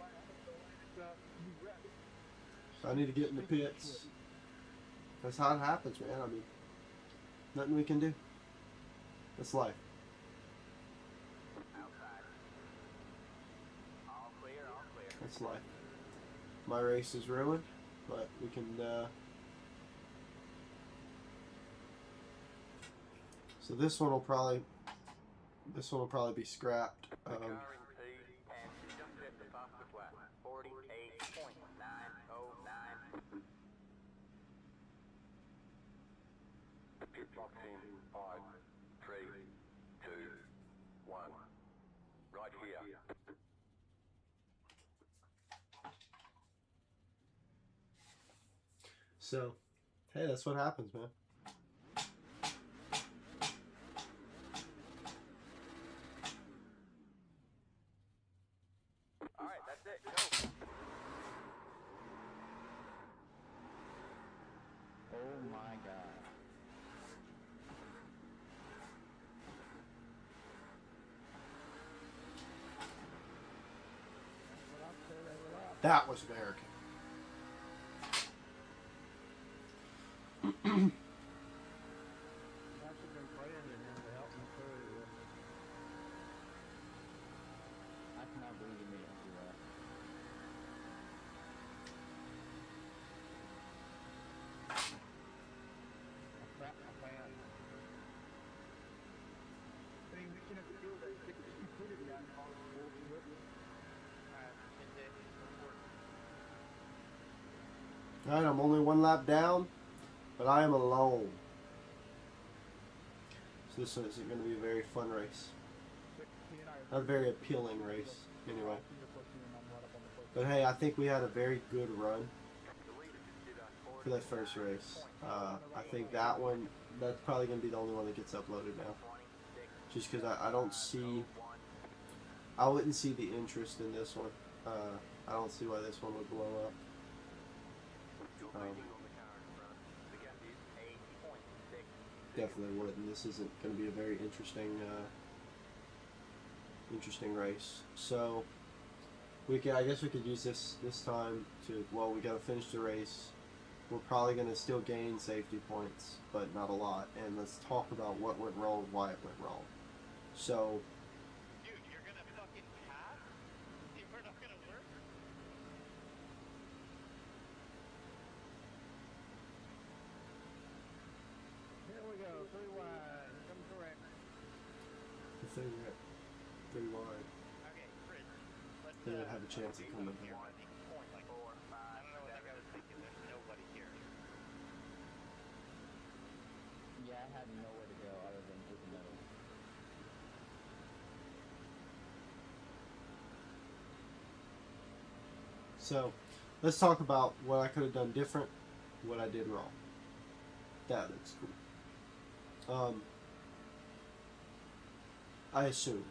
Speaker 1: So I need to get in the pits. That's how it happens, man. I mean, nothing we can do. That's life.
Speaker 3: Outside. All clear, all clear.
Speaker 1: That's life. My race is ruined, but we can. So this one will probably be scrapped.
Speaker 3: The car in P and just hit the fastest lap. 48.909. Pit box in 5, 3, 2, 1. Right here.
Speaker 1: So, hey, that's what happens, man.
Speaker 3: Alright, that's it. Go.
Speaker 6: Oh my god.
Speaker 1: That was American.
Speaker 4: I've actually been praying to him to help me through this.
Speaker 6: I cannot believe you made it through that.
Speaker 4: I crap my pants. I mean, we can have to do that. You put it down on the bullshit.
Speaker 1: Alright, I'm only one lap down, but I am alone. So this one isn't going to be a very fun race. Not a very appealing race, anyway. But hey, I think we had a very good run for that first race. I think that one, that's probably going to be the only one that gets uploaded now. Just because I don't see, I wouldn't see the interest in this one. I don't see why this one would blow up. Definitely wouldn't. This isn't going to be a very interesting race. So I guess we could use this time to, well, we got to finish the race. We're probably going to still gain safety points, but not a lot. And let's talk about what went wrong, why it went wrong. So,
Speaker 7: Dude, you're gonna fucking pass? We're not gonna work?
Speaker 4: Here we go, 3 wide. Here comes the wreck.
Speaker 1: the thing that pretty wide,
Speaker 7: Okay, Chris, let's
Speaker 1: they would have a chance of coming here.
Speaker 7: I don't know what that guy was thinking. There's nobody here.
Speaker 6: Yeah, I had nowhere to go other than through the middle.
Speaker 1: So, let's talk about what I could have done different, what I did wrong. That looks cool. I assumed.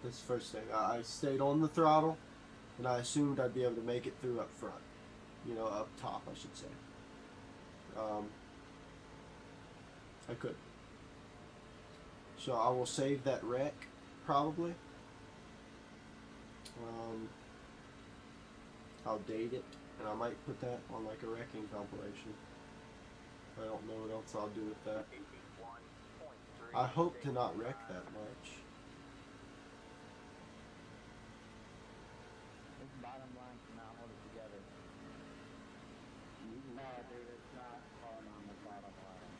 Speaker 1: That's the first thing. I stayed on the throttle, and I assumed I'd be able to make it through up front. You know, up top, I should say. I could. So I will save that wreck, probably. I'll date it, and I might put that on like a wrecking compilation. I don't know what else I'll do with that. I hope to not wreck that much.
Speaker 6: This bottom line cannot hold it together. No, dude, it's not falling on the bottom line.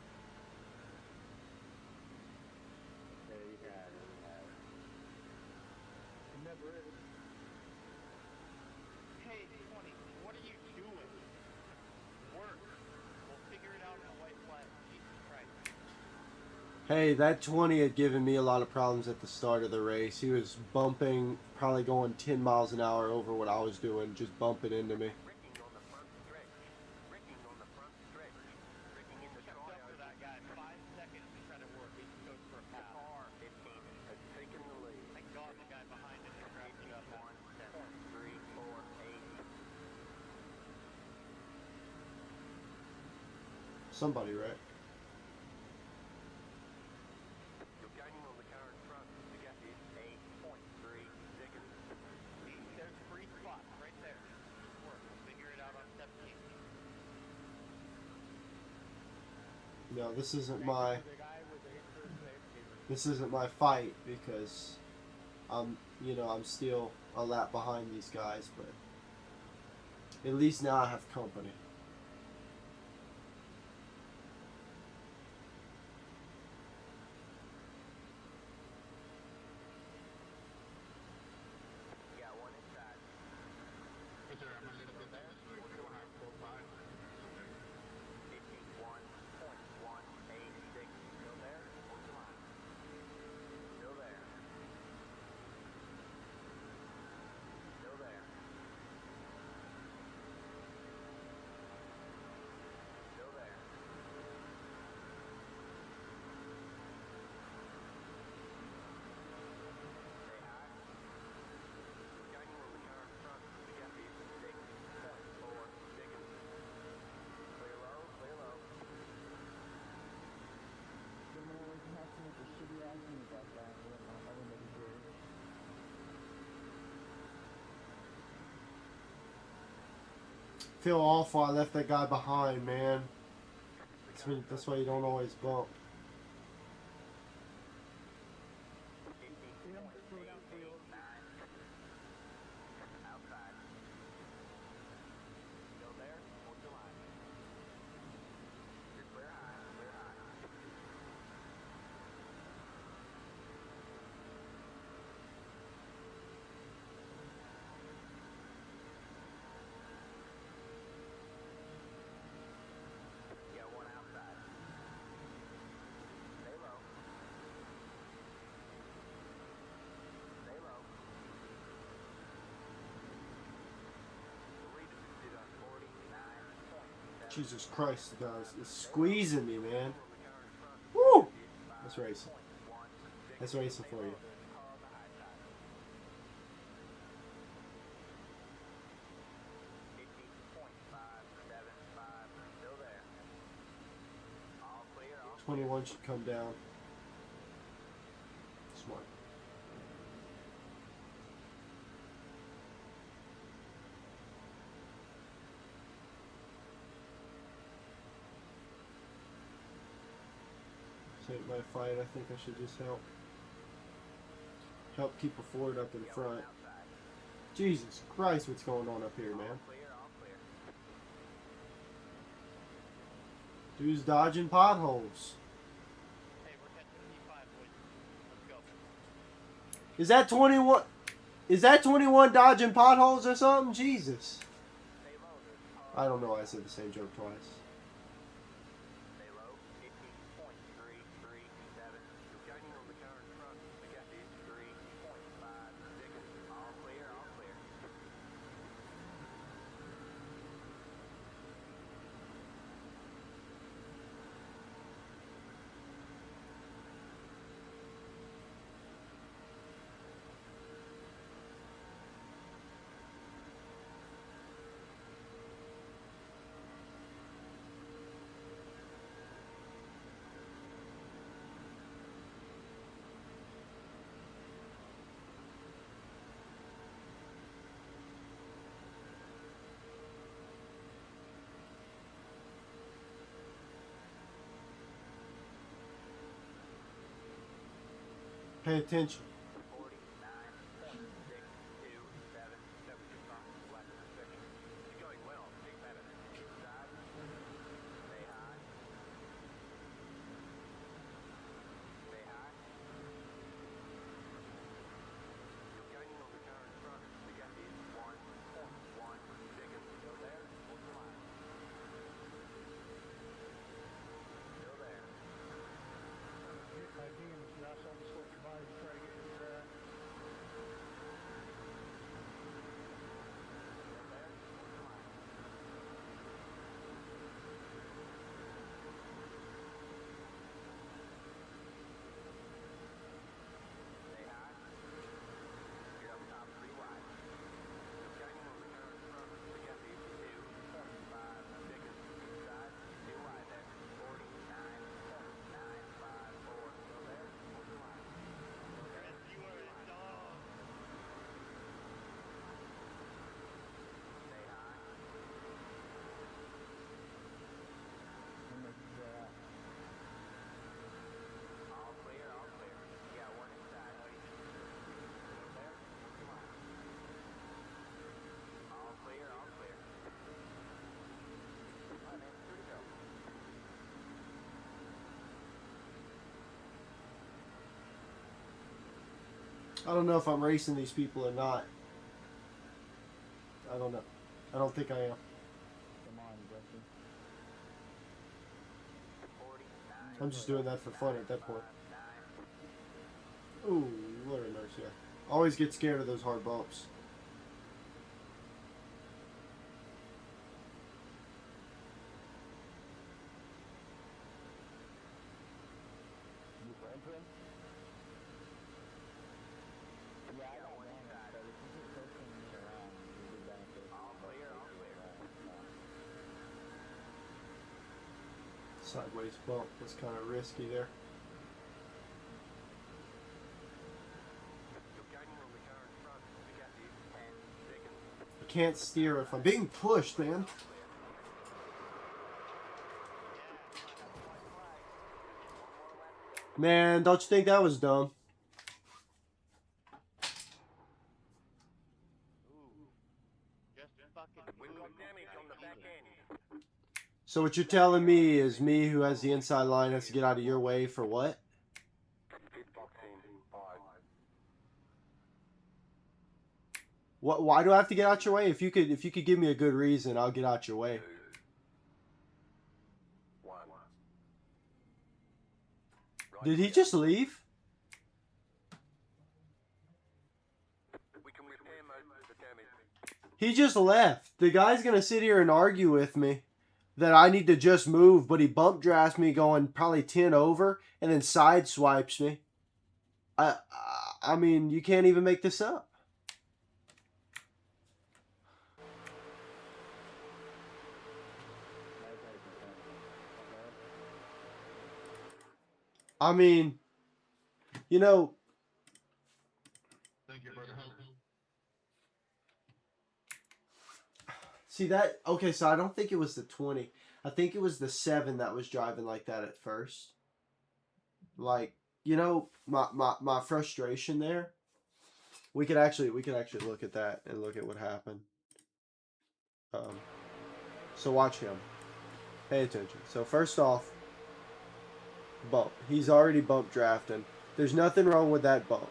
Speaker 6: There you got it.
Speaker 4: It never is.
Speaker 7: Hey, 20, what are you doing? Work. We'll figure it out in a white flag. Jesus Christ.
Speaker 1: Hey, that 20 had given me a lot of problems at the start of the race. He was bumping, probably going 10 miles an hour over what I was doing, just bumping into me.
Speaker 3: Ricking on the front stretch. Ricking on the front stretch. Ricking in the
Speaker 7: Kept
Speaker 3: car.
Speaker 7: up for that guy 5 seconds to try to work. He goes for a pass.
Speaker 3: Car 15 has taken the lead.
Speaker 7: Thank God the guy behind him is wrapping up at
Speaker 3: 3, 4, 8.
Speaker 1: Somebody, right?
Speaker 3: You're gaining on the car in front. The gap is 8.3 seconds.
Speaker 7: There's free spots right there. Work. We'll figure it out on 17.
Speaker 1: No, this isn't
Speaker 4: The
Speaker 1: my
Speaker 4: guy with the extra safety.
Speaker 1: this isn't my fight because I'm still a lap behind these guys, but at least now I have company.
Speaker 3: You got one inside.
Speaker 4: Is there a little bit there? We're going to go by.
Speaker 3: 51.186. Still there? Hold the line. Still there. Still there.
Speaker 1: Feel awful. I left that guy behind, man. That's why you don't always bump.
Speaker 3: Outside. Still there? Hold your line. You're clear high, clear high. You got one outside. Stay low. Stay low. Redefeated on 49.7.
Speaker 1: Jesus Christ, guys. It's squeezing me, man. Woo! That's racing. That's racing for you.
Speaker 3: Still there. All clear, all
Speaker 1: 21 should come down. Smart. This ain't my fight. I think I should just help keep a Ford up in front. Jesus Christ, what's going on up here, man?
Speaker 3: clear, all clear.
Speaker 1: Dude's dodging potholes.
Speaker 7: Hey, we're heading to P5, boys. Let's go.
Speaker 1: Is that 21? Is that 21 dodging potholes or something? Jesus.
Speaker 3: Stay low, there's
Speaker 1: I don't know. I said the same joke twice.
Speaker 3: stay low. 18.337. You're gaining on the car in front. The gap is 3.5 seconds. All clear, all clear.
Speaker 1: Pay attention.
Speaker 3: 49.627. That was just off the left section. It's going well. Big better. Inside. Stay high. Stay high. You're gaining on the car in front. The gap is 1.1 seconds. Still there? Hold the line. Still there. Still there? Hold the line. Stay high. You're up top pretty wide. You're gaining on the car in front. The gap is 2.5 seconds. Inside. Too wide there. 49.954. Still there? Hold the line.
Speaker 7: Chris, you are a dog.
Speaker 3: Stay high. All clear, all clear. You got one inside. Still there? Hold the line. All clear, all clear. All right, man. Here we go.
Speaker 1: I don't know if I'm racing these people or not. I don't know. I don't think I am.
Speaker 6: Come on, Jesse.
Speaker 3: 49.
Speaker 1: I'm just doing that for fun at that point. Ooh, Lord have mercy. I always get scared of those hard bumps.
Speaker 6: You friends with him? Yeah, I got one inside. But if you keep pushing me around, you'll be beneficial.
Speaker 3: All clear, all clear.
Speaker 1: Sideways bump was kind of risky there.
Speaker 3: You're gaining on the car in front. The gap is 10 seconds.
Speaker 1: A can't steer if I'm being pushed, man. Man, don't you think that was dumb?
Speaker 7: Just fucking
Speaker 3: We've got
Speaker 7: move.
Speaker 3: damage on the back end.
Speaker 1: So what you're telling me is me who has the inside line has to get out of your way for what?
Speaker 3: Hitboxing 5.
Speaker 1: What? Why do I have to get out your way? If you could give me a good reason, I'll get out your way.
Speaker 3: 2. 1.
Speaker 1: Did he just leave?
Speaker 3: We can repair most of the damage.
Speaker 1: He just left. The guy's gonna sit here and argue with me that I need to just move, but he bump drafts me going probably 10 over and then side swipes me. I mean, you can't even make this up. I mean, you know,
Speaker 4: Thank you, brother.
Speaker 1: see that? Okay, so I don't think it was the 20. I think it was the 7 that was driving like that at first. Like, you know, my frustration there. We could actually look at that and look at what happened. So watch him. Pay attention. So first off, bump. He's already bump drafting. There's nothing wrong with that bump.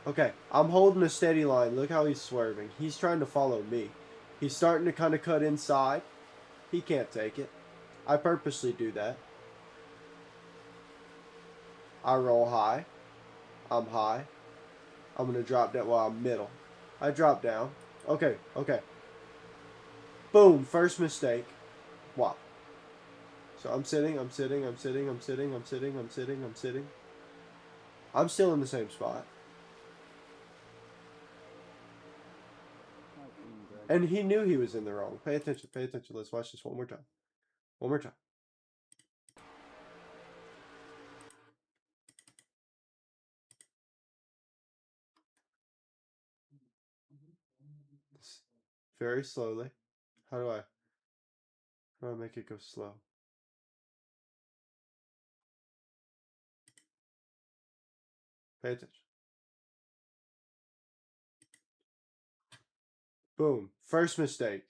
Speaker 1: Okay, I'm holding a steady line. Look how he's swerving. He's trying to follow me. He's starting to kind of cut inside. He can't take it. I purposely do that. I roll high. I'm high. I'm going to drop down. Well, I'm middle. I drop down. Okay, okay. Boom, first mistake. Wow. So I'm sitting. I'm still in the same spot. And he knew he was in the wrong. Pay attention, pay attention. Let's watch this one more time. One more time. Very slowly. How do I make it go slow? Pay attention. Boom. First mistake.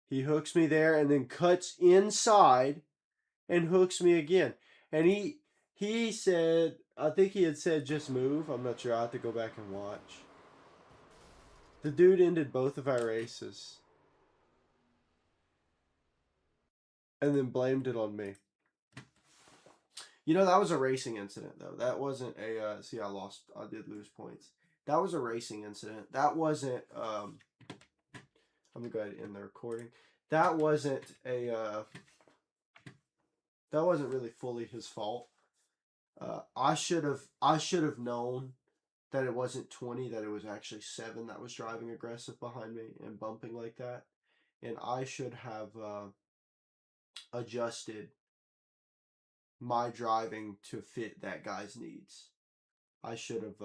Speaker 1: He hooks me there and then cuts inside and hooks me again. And he said, I think he had said just move. I'm not sure. I have to go back and watch. The dude ended both of our races. And then blamed it on me. You know, that was a racing incident, though. That wasn't a, see, I did lose points. That was a racing incident. That wasn't, I'm going to go ahead and end the recording. That wasn't that wasn't really fully his fault. I should have known that it wasn't 20, that it was actually 7 that was driving aggressive behind me and bumping like that. And I should have adjusted my driving to fit that guy's needs. I should have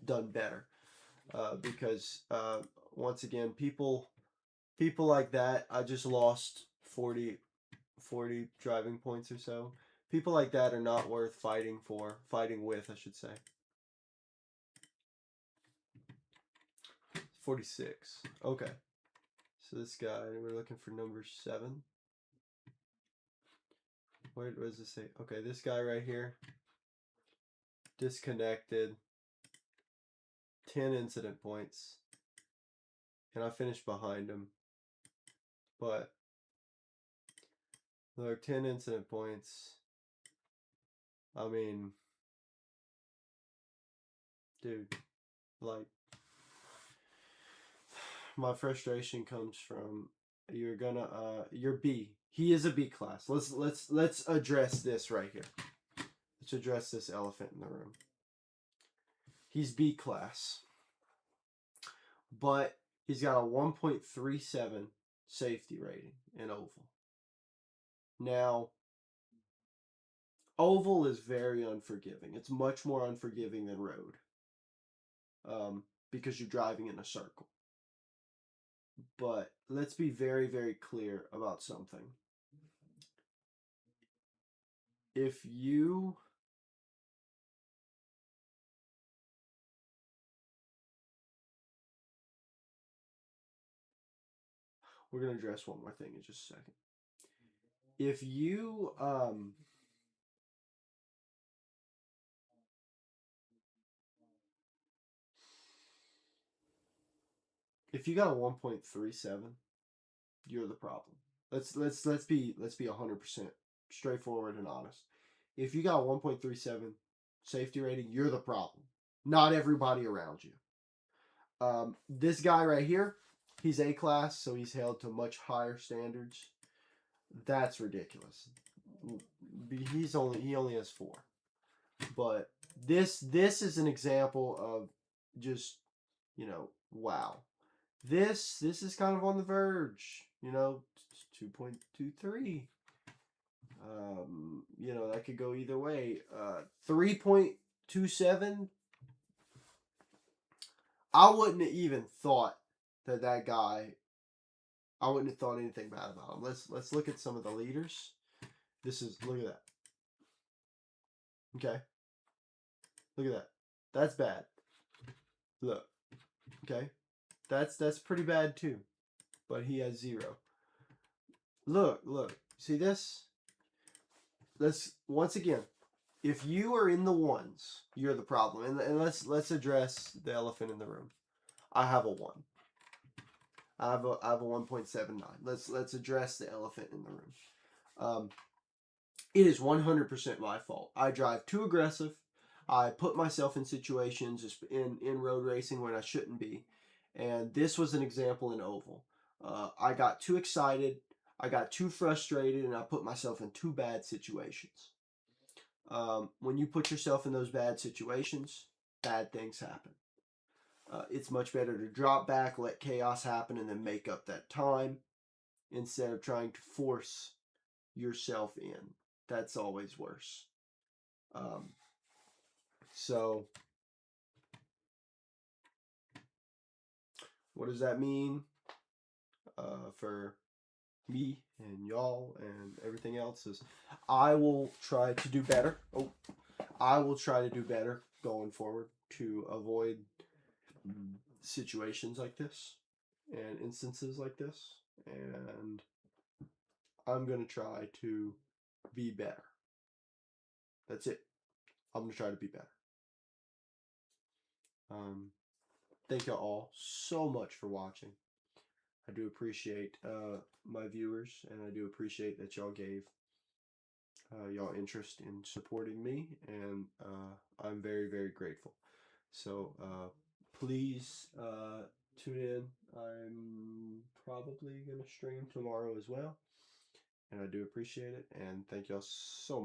Speaker 1: done better. Because once again, people like that, I just lost 40 driving points or so. People like that are not worth fighting with, I should say. 46. Okay. So this guy, we're looking for number 7. What does this say? Okay, this guy right here. Disconnected. 10 incident points. And I finished behind him. But look, 10 incident points. I mean, dude, like, my frustration comes from you're B. He is a B class. Let's address this right here. Let's address this elephant in the room. He's B class. But he's got a 1.37 safety rating in oval. Now, oval is very unforgiving. It's much more unforgiving than road. because you're driving in a circle. But let's be very, very clear about something. If you we're going to address one more thing in just a second. If you if you got a 1.37, you're the problem. Let's be 100% straightforward and honest. If you got a 1.37 safety rating, you're the problem. Not everybody around you. This guy right here, he's A class, so he's held to much higher standards. That's ridiculous. He only has 4. But this is an example of just, wow. This is kind of on the verge, 2.23. That could go either way. 3.27. I wouldn't have even thought that guy. I wouldn't have thought anything bad about him. Let's look at some of the leaders. Look at that. Okay. Look at that. That's bad. Look. Okay. That's pretty bad too. But he has 0. Look. See this? Once again, if you are in the ones, you're the problem. And let's address the elephant in the room. I have a 1. I have a 1.79. Let's address the elephant in the room. It is 100% my fault. I drive too aggressive. I put myself in situations in road racing when I shouldn't be. And this was an example in oval. I got too excited. I got too frustrated, and I put myself in 2 bad situations. When you put yourself in those bad situations, bad things happen. It's much better to drop back, let chaos happen, and then make up that time instead of trying to force yourself in. That's always worse. So, what does that mean for me and y'all and everything else? Is I will try to do better. I will try to do better going forward to avoid situations like this and instances like this, and I'm gonna try to be better. That's it. I'm gonna try to be better. Thank y'all all so much for watching. I do appreciate my viewers, and I do appreciate that y'all gave y'all interest in supporting me, and I'm very, very grateful. So please tune in. I'm probably going to stream tomorrow as well, and I do appreciate it, and thank y'all so much.